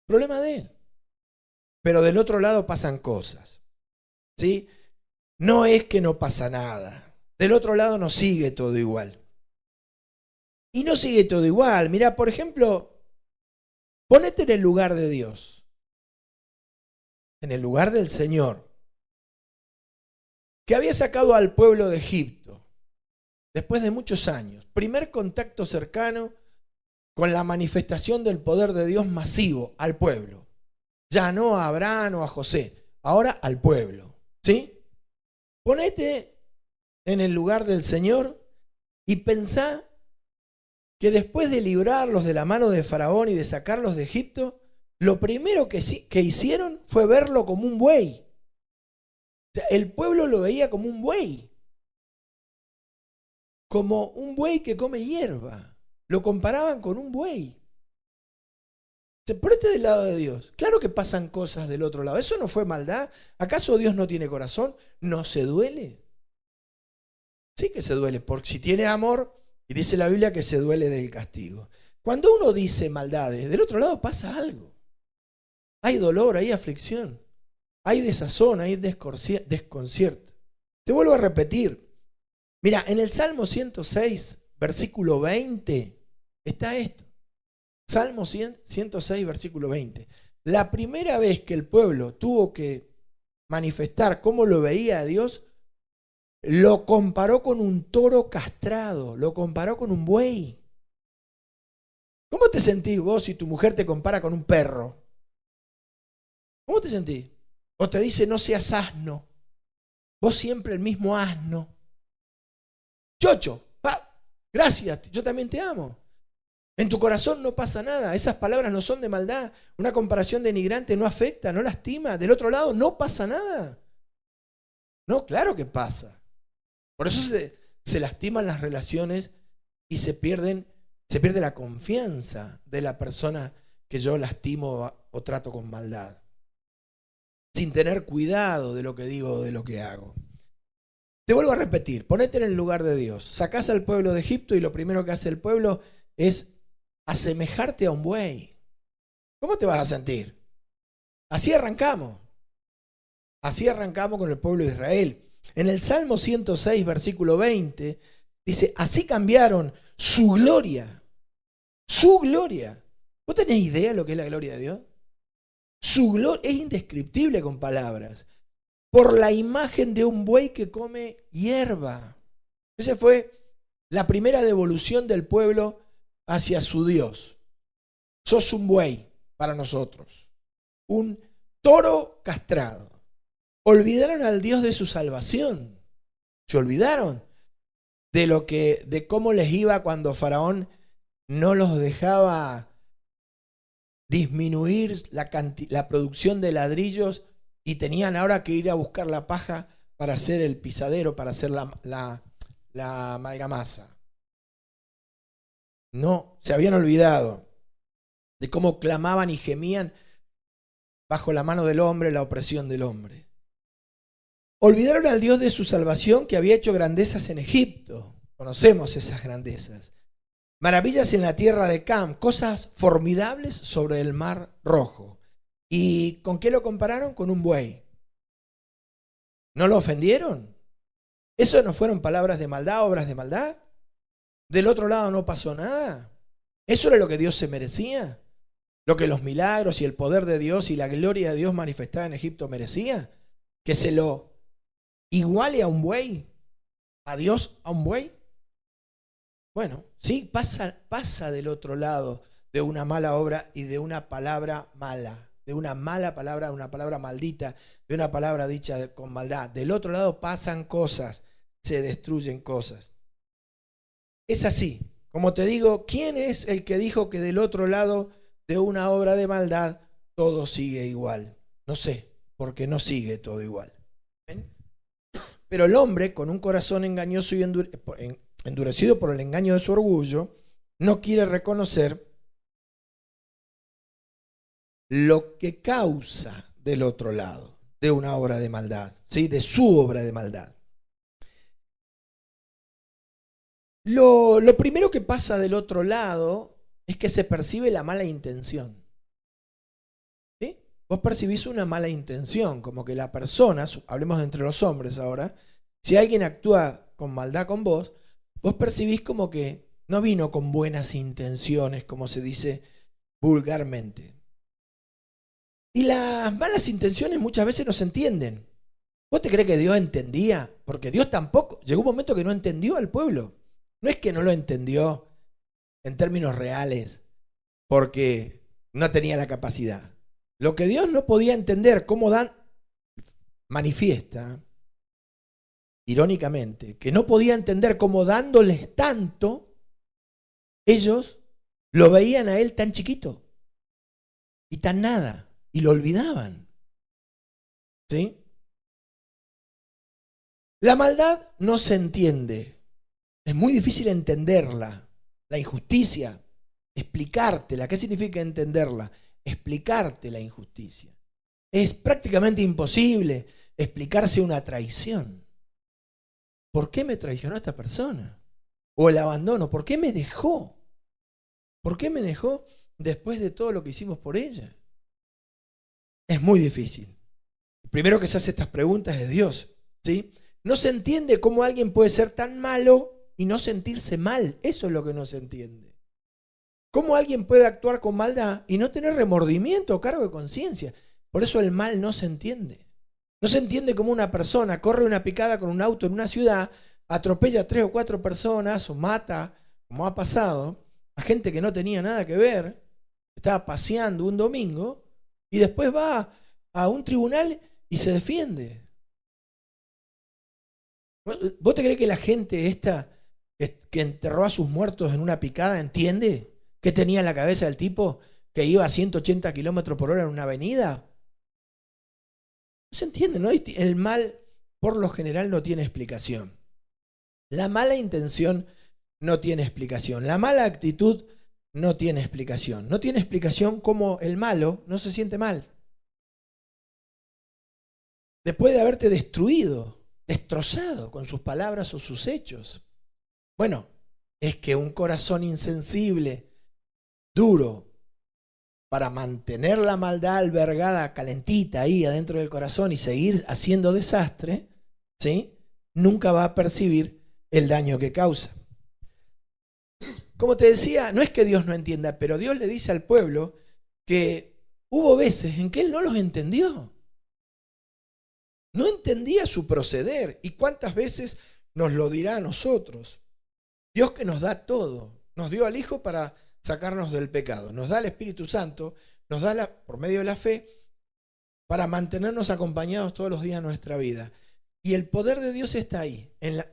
Problema de él. Pero del otro lado pasan cosas, ¿sí? No es que no pasa nada. Del otro lado no sigue todo igual. Y no sigue todo igual. Mirá, por ejemplo, ponete en el lugar de Dios, en el lugar del Señor, que había sacado al pueblo de Egipto después de muchos años. Primer contacto cercano con la manifestación del poder de Dios masivo al pueblo. Ya no a Abraham o a José, ahora al pueblo. ¿Sí? Ponete en el lugar del Señor y pensá que después de librarlos de la mano de Faraón y de sacarlos de Egipto, lo primero que hicieron fue verlo como un buey. O sea, el pueblo lo veía como un buey que come hierba. Lo comparaban con un buey. Ponete del lado de Dios. Claro que pasan cosas del otro lado. ¿Eso no fue maldad? ¿Acaso Dios no tiene corazón? ¿No se duele? Sí que se duele, porque si tiene amor, y dice la Biblia que se duele del castigo. Cuando uno dice maldades, del otro lado pasa algo. Hay dolor, hay aflicción, hay desazón, hay desconcierto. Te vuelvo a repetir. Mira, en el Salmo 106, versículo 20, está esto. Salmo 106, versículo 20. La primera vez que el pueblo tuvo que manifestar cómo lo veía a Dios, lo comparó con un toro castrado, lo comparó con un buey. ¿Cómo te sentís vos si tu mujer te compara con un perro? ¿Cómo te sentís? O te dice no seas asno, vos siempre el mismo asno. Chocho, gracias, yo también te amo. En tu corazón no pasa nada, esas palabras no son de maldad, una comparación denigrante no afecta, no lastima, del otro lado no pasa nada. No, claro que pasa. Por eso se lastiman las relaciones y se pierde la confianza de la persona que yo lastimo o trato con maldad, sin tener cuidado de lo que digo o de lo que hago. Te vuelvo a repetir, ponete en el lugar de Dios. Sacás al pueblo de Egipto y lo primero que hace el pueblo es asemejarte a un buey. ¿Cómo te vas a sentir? Así arrancamos. Así arrancamos con el pueblo de Israel. En el Salmo 106, versículo 20, dice, así cambiaron su gloria. Su gloria. ¿Vos tenés idea de lo que es la gloria de Dios? Su gloria es indescriptible con palabras. Por la imagen de un buey que come hierba. Esa fue la primera devolución del pueblo hacia su Dios. Sos un buey para nosotros. Un toro castrado. Olvidaron al Dios de su salvación. Se olvidaron de cómo les iba cuando Faraón no los dejaba disminuir la producción de ladrillos y tenían ahora que ir a buscar la paja para hacer el pisadero, para hacer la amalgamasa. No, se habían olvidado de cómo clamaban y gemían bajo la mano del hombre, la opresión del hombre. Olvidaron al Dios de su salvación que había hecho grandezas en Egipto. Conocemos esas grandezas. Maravillas en la tierra de Cam, cosas formidables sobre el mar Rojo. ¿Y con qué lo compararon? Con un buey. ¿No lo ofendieron? ¿Eso no fueron palabras de maldad, obras de maldad? ¿Del otro lado no pasó nada? ¿Eso era lo que Dios se merecía? ¿Lo que los milagros y el poder de Dios y la gloria de Dios manifestada en Egipto merecía? ¿Que se lo iguale a un buey? ¿A Dios a un buey? Bueno, sí, pasa del otro lado de una mala obra y de una palabra mala, de una mala palabra, una palabra maldita, de una palabra dicha con maldad. Del otro lado pasan cosas, se destruyen cosas. Es así. Como te digo, ¿quién es el que dijo que del otro lado de una obra de maldad todo sigue igual? No sé, porque no sigue todo igual. ¿Ven? Pero el hombre, con un corazón engañoso y endurecido por el engaño de su orgullo, no quiere reconocer lo que causa del otro lado de una obra de maldad, ¿sí? De su obra de maldad. Lo primero que pasa del otro lado es que se percibe la mala intención. ¿Sí? Vos percibís una mala intención, como que la persona, hablemos de entre los hombres ahora, si alguien actúa con maldad con vos, vos percibís como que no vino con buenas intenciones, como se dice vulgarmente. Y las malas intenciones muchas veces no se entienden. ¿Vos te crees que Dios entendía? Porque Dios tampoco, llegó un momento que no entendió al pueblo. No es que no lo entendió en términos reales, porque no tenía la capacidad. Lo que Dios no podía entender, cómo Dan manifiesta, irónicamente, que no podía entender cómo dándoles tanto, ellos lo veían a él tan chiquito y tan nada, y lo olvidaban. ¿Sí? La maldad no se entiende. Es muy difícil entenderla. La injusticia, explicártela. ¿Qué significa entenderla? Explicarte la injusticia. Es prácticamente imposible explicarse una traición. ¿Por qué me traicionó esta persona? O el abandono. ¿Por qué me dejó? ¿Por qué me dejó después de todo lo que hicimos por ella? Es muy difícil. El primero que se hace estas preguntas es Dios, ¿sí? No se entiende cómo alguien puede ser tan malo y no sentirse mal. Eso es lo que no se entiende. ¿Cómo alguien puede actuar con maldad y no tener remordimiento o cargo de conciencia? Por eso el mal no se entiende. No se entiende cómo una persona corre una picada con un auto en una ciudad, atropella a 3 o 4 personas o mata, como ha pasado, a gente que no tenía nada que ver, estaba paseando un domingo y después va a un tribunal y se defiende. ¿Vos te crees que la gente esta que enterró a sus muertos en una picada entiende qué tenía en la cabeza el tipo que iba a 180 kilómetros por hora en una avenida? No se entiende, ¿no? El mal, por lo general, no tiene explicación. La mala intención no tiene explicación. La mala actitud no tiene explicación. No tiene explicación cómo el malo no se siente mal. Después de haberte destruido, destrozado con sus palabras o sus hechos. Bueno, es que un corazón insensible, duro, para mantener la maldad albergada, calentita ahí adentro del corazón y seguir haciendo desastre, ¿sí? Nunca va a percibir el daño que causa. Como te decía, no es que Dios no entienda, pero Dios le dice al pueblo que hubo veces en que Él no los entendió. No entendía su proceder. ¿Y cuántas veces nos lo dirá a nosotros? Dios que nos da todo. Nos dio al Hijo para sacarnos del pecado. Nos da el Espíritu Santo, nos da por medio de la fe para mantenernos acompañados todos los días de nuestra vida. Y el poder de Dios está ahí, en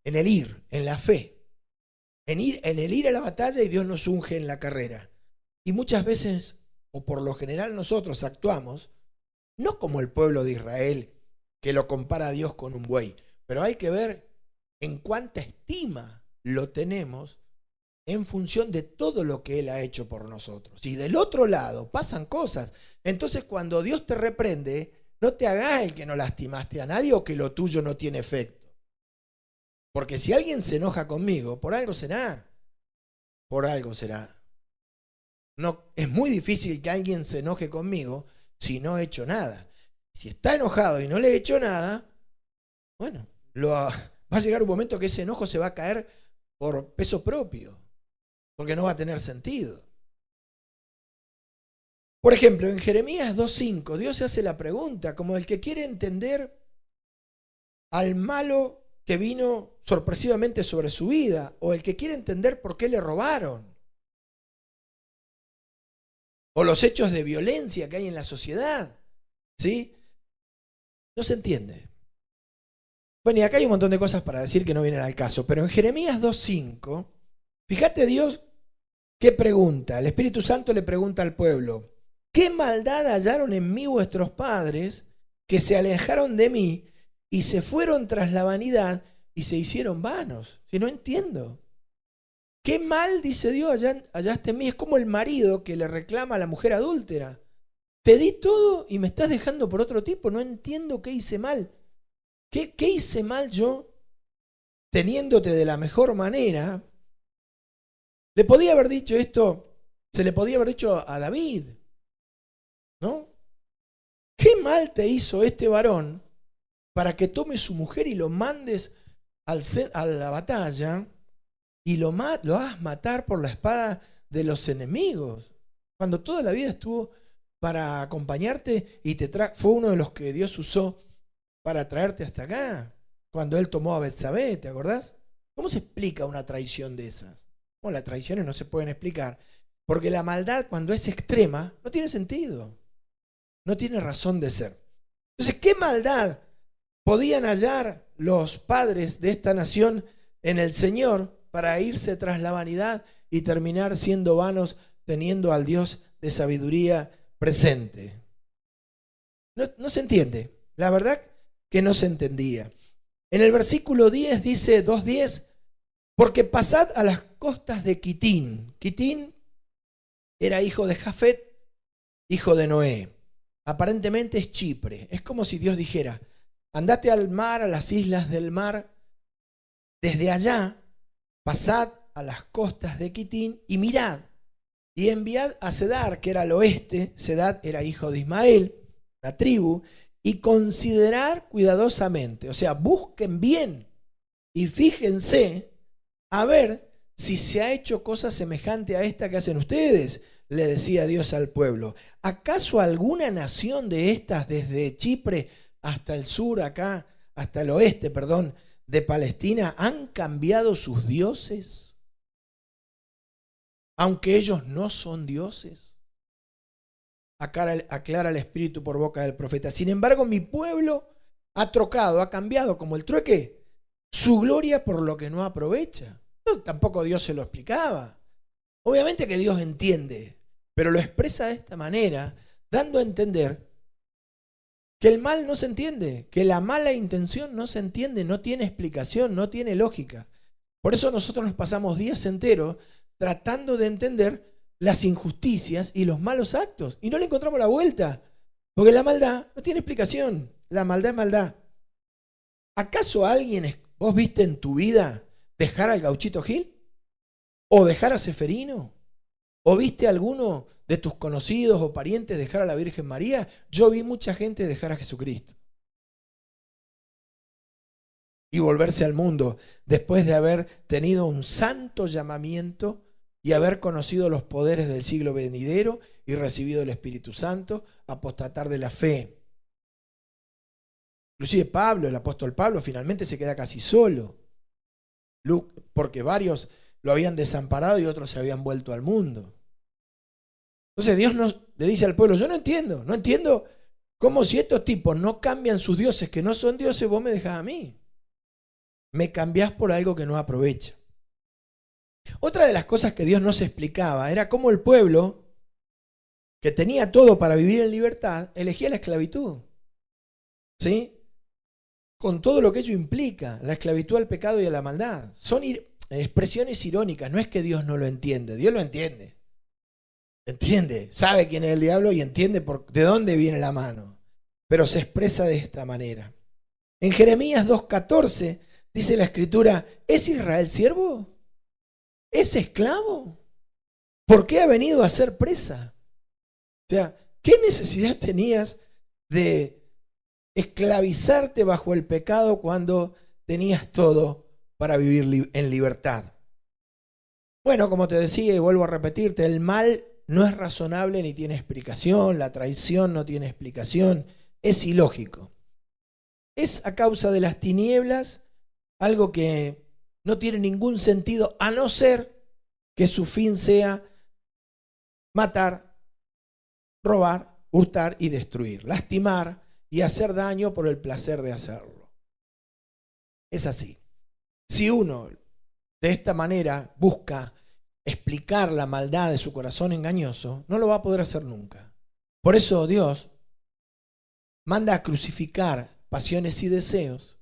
el ir, en la fe. En el ir a la batalla y Dios nos unge en la carrera. Y muchas veces, o por lo general nosotros actuamos, no como el pueblo de Israel, que lo compara a Dios con un buey, pero hay que ver en cuánta estima lo tenemos en función de todo lo que Él ha hecho por nosotros. Y del otro lado pasan cosas. Entonces cuando Dios te reprende, no te hagas el que no lastimaste a nadie o que lo tuyo no tiene efecto. Porque si alguien se enoja conmigo, por algo será. Por algo será. No, es muy difícil que alguien se enoje conmigo si no he hecho nada. Si está enojado y no le he hecho nada, bueno, va a llegar un momento que ese enojo se va a caer por peso propio, porque no va a tener sentido. Por ejemplo, en Jeremías 2:5, Dios se hace la pregunta, como el que quiere entender al malo que vino sorpresivamente sobre su vida, o el que quiere entender por qué le robaron, o los hechos de violencia que hay en la sociedad, ¿sí? No se entiende. Bueno, y acá hay un montón de cosas para decir que no vienen al caso, pero en Jeremías 2:5, fíjate Dios qué pregunta. El Espíritu Santo le pregunta al pueblo: ¿qué maldad hallaron en mí vuestros padres que se alejaron de mí y se fueron tras la vanidad y se hicieron vanos? Si no entiendo. ¿Qué mal, dice Dios, hallaste en mí? Es como el marido que le reclama a la mujer adúltera. Te di todo y me estás dejando por otro tipo. No entiendo qué hice mal. ¿Qué hice mal yo teniéndote de la mejor manera? Le podía haber dicho esto, se le podía haber dicho a David, ¿no? ¿Qué mal te hizo este varón para que tomes su mujer y lo mandes a la batalla y lo hagas matar por la espada de los enemigos? Cuando toda la vida estuvo para acompañarte y fue uno de los que Dios usó para traerte hasta acá, cuando él tomó a Betsabé, ¿te acordás? ¿Cómo se explica una traición de esas? Bueno, las traiciones no se pueden explicar, porque la maldad cuando es extrema no tiene sentido, no tiene razón de ser. Entonces, ¿qué maldad podían hallar los padres de esta nación en el Señor para irse tras la vanidad y terminar siendo vanos teniendo al Dios de sabiduría presente? No se entiende, la verdad que no se entendía. En el versículo 10 dice 2:10, porque pasad a las costas de Quitín. Quitín era hijo de Jafet, hijo de Noé. Aparentemente es Chipre. Es como si Dios dijera: andate al mar, a las islas del mar, desde allá pasad a las costas de Quitín y mirad, y enviad a Cedar, que era al oeste. Cedar era hijo de Ismael, la tribu, y considerar cuidadosamente, o sea, busquen bien y fíjense a ver si se ha hecho cosa semejante a esta que hacen ustedes, le decía Dios al pueblo. ¿Acaso alguna nación de estas, desde Chipre hasta el sur, acá, hasta el oeste, perdón, de Palestina, han cambiado sus dioses? Aunque ellos no son dioses. Aclara el Espíritu por boca del profeta. Sin embargo, mi pueblo ha trocado, ha cambiado como el trueque su gloria por lo que no aprovecha. No, tampoco Dios se lo explicaba. Obviamente que Dios entiende, pero lo expresa de esta manera, dando a entender que el mal no se entiende, que la mala intención no se entiende, no tiene explicación, no tiene lógica. Por eso nosotros nos pasamos días enteros tratando de entender las injusticias y los malos actos, y no le encontramos la vuelta, porque la maldad no tiene explicación. La maldad es maldad. ¿Acaso vos viste en tu vida dejar al Gauchito Gil? ¿O dejar a Seferino? ¿O viste a alguno de tus conocidos o parientes dejar a la Virgen María? Yo vi mucha gente dejar a Jesucristo y volverse al mundo después de haber tenido un santo llamamiento y haber conocido los poderes del siglo venidero y recibido el Espíritu Santo, apostatar de la fe. Inclusive Pablo, el apóstol Pablo, finalmente se queda casi solo, porque varios lo habían desamparado y otros se habían vuelto al mundo. Entonces Dios le dice al pueblo: yo no entiendo cómo, si estos tipos no cambian sus dioses, que no son dioses, vos me dejás a mí. Me cambiás por algo que no aprovecha. Otra de las cosas que Dios no se explicaba era cómo el pueblo, que tenía todo para vivir en libertad, elegía la esclavitud. ¿Sí? Con todo lo que ello implica, la esclavitud al pecado y a la maldad. expresiones irónicas. No es que Dios no lo entiende, Dios lo entiende. Entiende, sabe quién es el diablo y entiende de dónde viene la mano. Pero se expresa de esta manera. En Jeremías 2:14 dice la Escritura, ¿es Israel siervo? ¿Es esclavo? ¿Por qué ha venido a ser presa? O sea, ¿qué necesidad tenías de esclavizarte bajo el pecado cuando tenías todo para vivir en libertad? Bueno, como te decía y vuelvo a repetirte, el mal no es razonable ni tiene explicación, la traición no tiene explicación, es ilógico. Es a causa de las tinieblas algo que no tiene ningún sentido, a no ser que su fin sea matar, robar, hurtar y destruir, lastimar y hacer daño por el placer de hacerlo. Es así. Si uno de esta manera busca explicar la maldad de su corazón engañoso, no lo va a poder hacer nunca. Por eso Dios manda a crucificar pasiones y deseos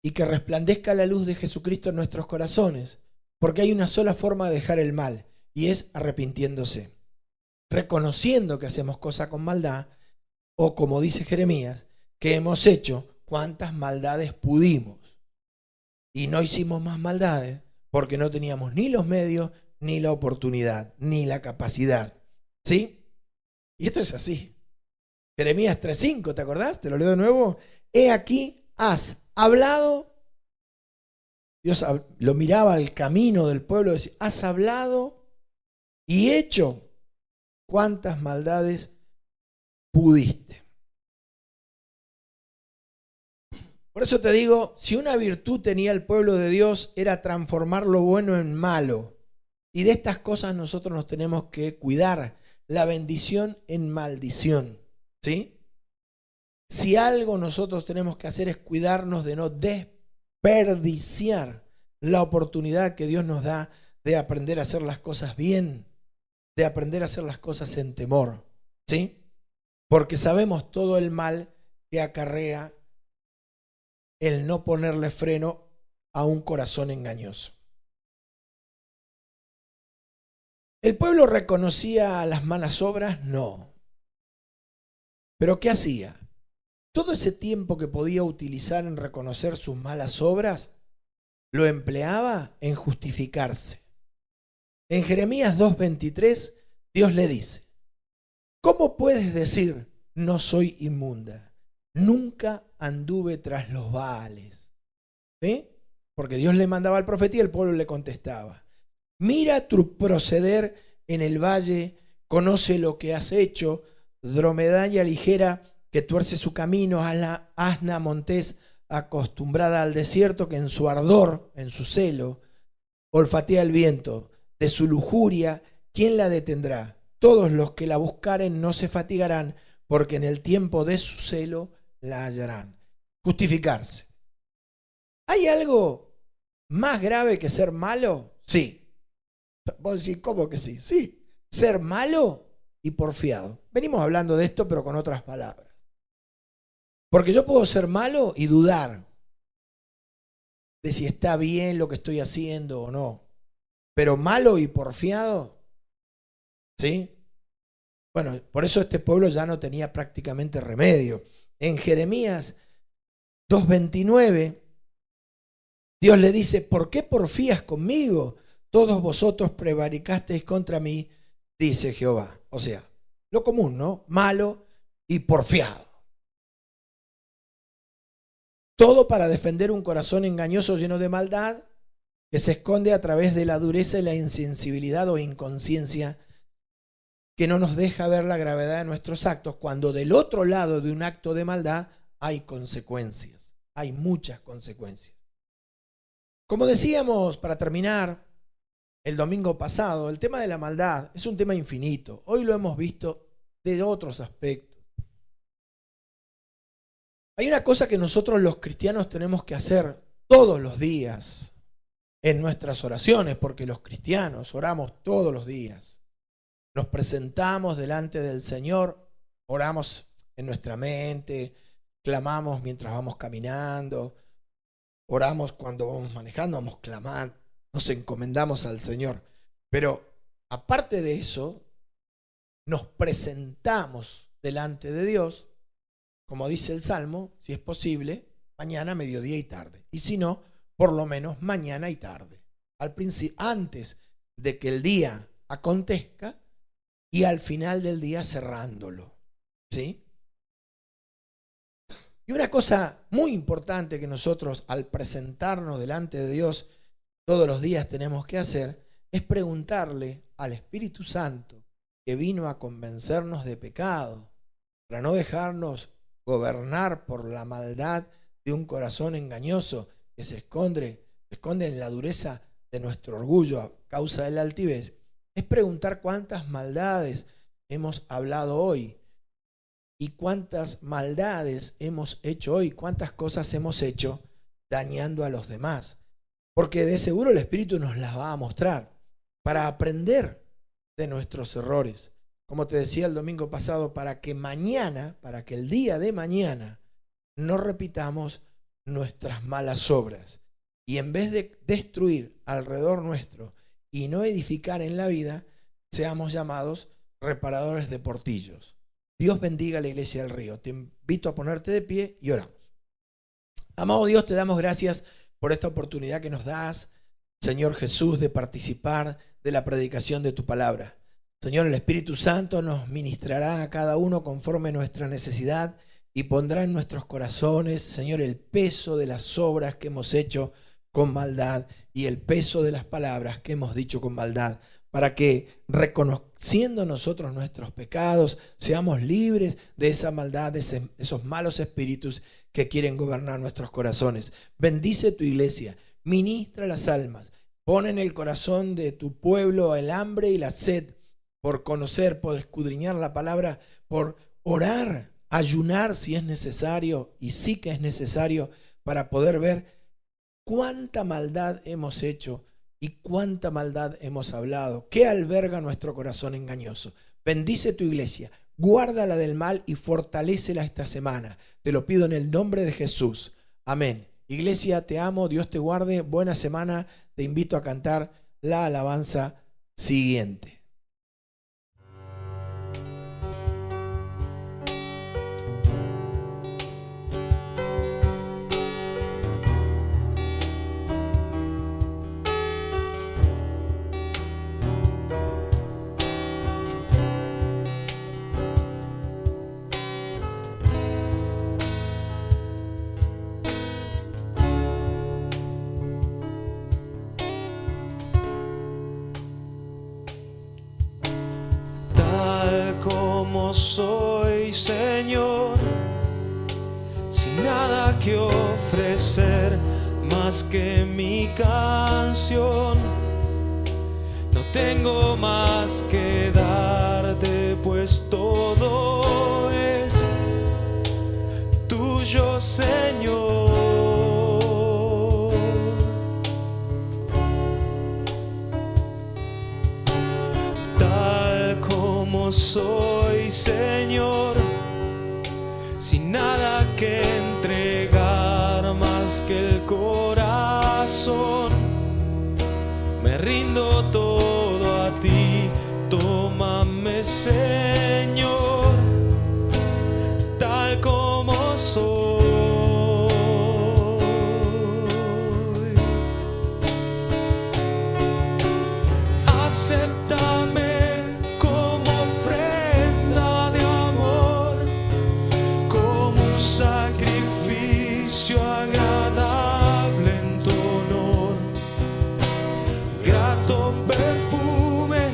y que resplandezca la luz de Jesucristo en nuestros corazones, porque hay una sola forma de dejar el mal y es arrepintiéndose, reconociendo que hacemos cosas con maldad o, como dice Jeremías, que hemos hecho cuantas maldades pudimos y no hicimos más maldades porque no teníamos ni los medios, ni la oportunidad, ni la capacidad. ¿Sí? Y esto es así. Jeremías 3:5, ¿te acordás? Te lo leo de nuevo. He aquí, has hablado. Dios lo miraba al camino del pueblo y decía, has hablado y hecho cuántas maldades pudiste. Por eso te digo, si una virtud tenía el pueblo de Dios era transformar lo bueno en malo. Y de estas cosas nosotros nos tenemos que cuidar. La bendición en maldición. ¿Sí? Si algo nosotros tenemos que hacer es cuidarnos de no desperdiciar la oportunidad que Dios nos da de aprender a hacer las cosas bien, de aprender a hacer las cosas en temor. ¿Sí? Porque sabemos todo el mal que acarrea el no ponerle freno a un corazón engañoso. ¿El pueblo reconocía las malas obras? No. ¿Pero qué hacía? Todo ese tiempo que podía utilizar en reconocer sus malas obras, lo empleaba en justificarse. En Jeremías 2:23, Dios le dice, ¿cómo puedes decir, no soy inmunda? Nunca anduve tras los Baales. ¿Sí? Porque Dios le mandaba al profeta y el pueblo le contestaba. Mira tu proceder en el valle, conoce lo que has hecho, dromedaria ligera que tuerce su camino, a la asna montés acostumbrada al desierto que en su ardor, en su celo, olfatea el viento. De su lujuria, ¿quién la detendrá? Todos los que la buscaren no se fatigarán, porque en el tiempo de su celo la hallarán. Justificarse. ¿Hay algo más grave que ser malo? Sí. Vos decís, ¿cómo que sí? Sí. Ser malo y porfiado. Venimos hablando de esto, pero con otras palabras. Porque yo puedo ser malo y dudar de si está bien lo que estoy haciendo o no. Pero malo y porfiado, ¿sí? Bueno, por eso este pueblo ya no tenía prácticamente remedio. En Jeremías 2:29, Dios le dice, ¿por qué porfías conmigo? Todos vosotros prevaricasteis contra mí, dice Jehová. O sea, lo común, ¿no? Malo y porfiado. Todo para defender un corazón engañoso lleno de maldad que se esconde a través de la dureza y la insensibilidad o inconsciencia que no nos deja ver la gravedad de nuestros actos, cuando del otro lado de un acto de maldad hay consecuencias, hay muchas consecuencias. Como decíamos, para terminar, el domingo pasado, el tema de la maldad es un tema infinito. Hoy lo hemos visto de otros aspectos. Hay una cosa que nosotros los cristianos tenemos que hacer todos los días en nuestras oraciones, porque los cristianos oramos todos los días. Nos presentamos delante del Señor, oramos en nuestra mente, clamamos mientras vamos caminando, oramos cuando vamos manejando, vamos clamando, nos encomendamos al Señor. Pero aparte de eso, nos presentamos delante de Dios, como dice el Salmo, si es posible, mañana, mediodía y tarde. Y si no, por lo menos mañana y tarde. Antes de que el día acontezca y al final del día cerrándolo. ¿Sí? Y una cosa muy importante que nosotros al presentarnos delante de Dios todos los días tenemos que hacer es preguntarle al Espíritu Santo, que vino a convencernos de pecado, para no dejarnos gobernar por la maldad de un corazón engañoso que se esconde en la dureza de nuestro orgullo a causa de la altivez, es preguntar cuántas maldades hemos hablado hoy y cuántas maldades hemos hecho hoy, cuántas cosas hemos hecho dañando a los demás. Porque de seguro el Espíritu nos las va a mostrar para aprender de nuestros errores. Como te decía el domingo pasado, para que el día de mañana no repitamos nuestras malas obras. Y en vez de destruir alrededor nuestro y no edificar en la vida, seamos llamados reparadores de portillos. Dios bendiga a la Iglesia del Río. Te invito a ponerte de pie y oramos. Amado Dios, te damos gracias por esta oportunidad que nos das, Señor Jesús, de participar de la predicación de tu palabra. Señor, el Espíritu Santo nos ministrará a cada uno conforme nuestra necesidad y pondrá en nuestros corazones, Señor, el peso de las obras que hemos hecho con maldad y el peso de las palabras que hemos dicho con maldad, para que, reconociendo nosotros nuestros pecados, seamos libres de esa maldad, de esos malos espíritus que quieren gobernar nuestros corazones. Bendice tu iglesia, ministra las almas, pon en el corazón de tu pueblo el hambre y la sed por conocer, por escudriñar la palabra, por orar, ayunar si es necesario, y sí que es necesario, para poder ver cuánta maldad hemos hecho y cuánta maldad hemos hablado, que alberga nuestro corazón engañoso. Bendice tu iglesia, guárdala del mal y fortalécela esta semana. Te lo pido en el nombre de Jesús. Amén. Iglesia, te amo, Dios te guarde, buena semana. Te invito a cantar la alabanza siguiente. Soy, Señor, sin nada que ofrecer más que mi canción. No tengo más que darte, pues todo es tuyo, Señor. Tal como soy, Señor, sin nada que entregar más que el corazón, me rindo todo a ti. Tómame, Señor, tal como soy. Acéptame agradable en tu honor, grato perfume,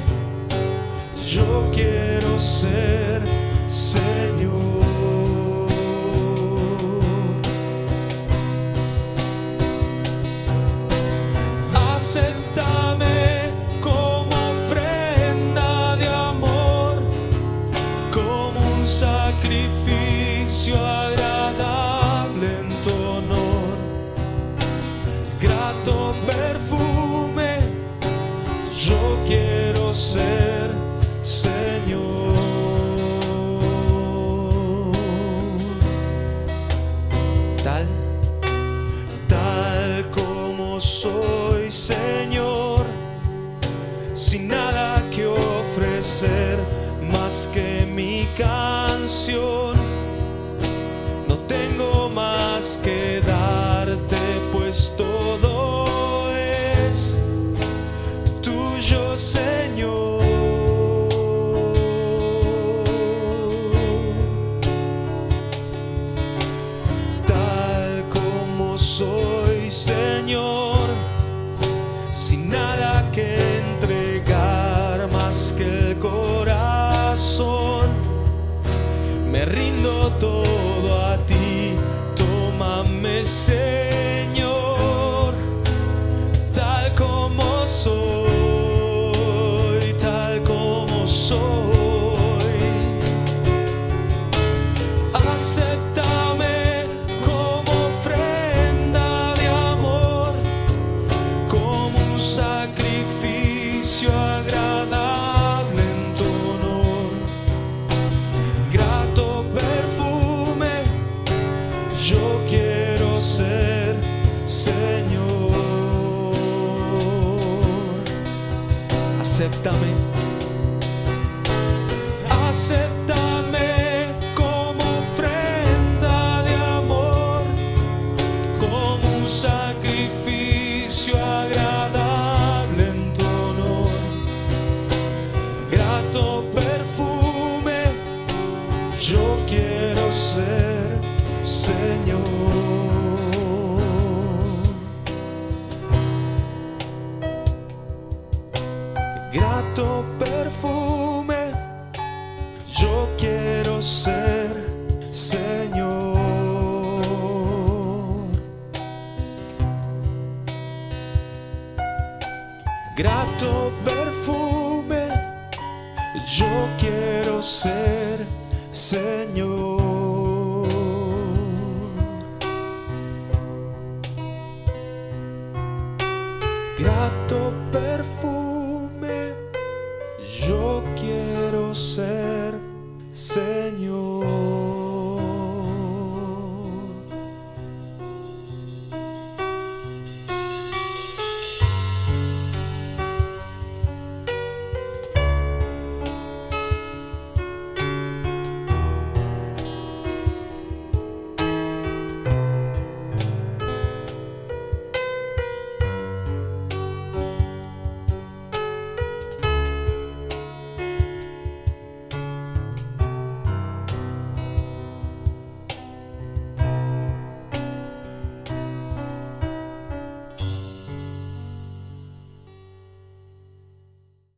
yo quiero ser, Señor. Acéptame como ofrenda de amor, como un sacrificio agradable en tu honor, grato perfume, yo quiero ser, Señor. Tal como soy, Señor, sin nada que ofrecer más que mi canción. No tengo más que darte, pues todo es tuyo, Señor. Tal como soy, Señor, sin nada que entregar más que el corazón, me rindo todo a ti. Tómame, Señor, tal como soy, tal como soy. Acéptame como ofrenda de amor, como un sacrificio agradable en tu honor. Grato perfume, yo quiero ser, Señor. Acéptame, acéptame como ofrenda de amor, como un sacrificio agradable en tu honor. Grato perfume, yo quiero ser, Señor. Grato perfume, yo quiero ser, Señor. Grato perfume, yo quiero ser, Señor. Grato perfume, yo quiero ser.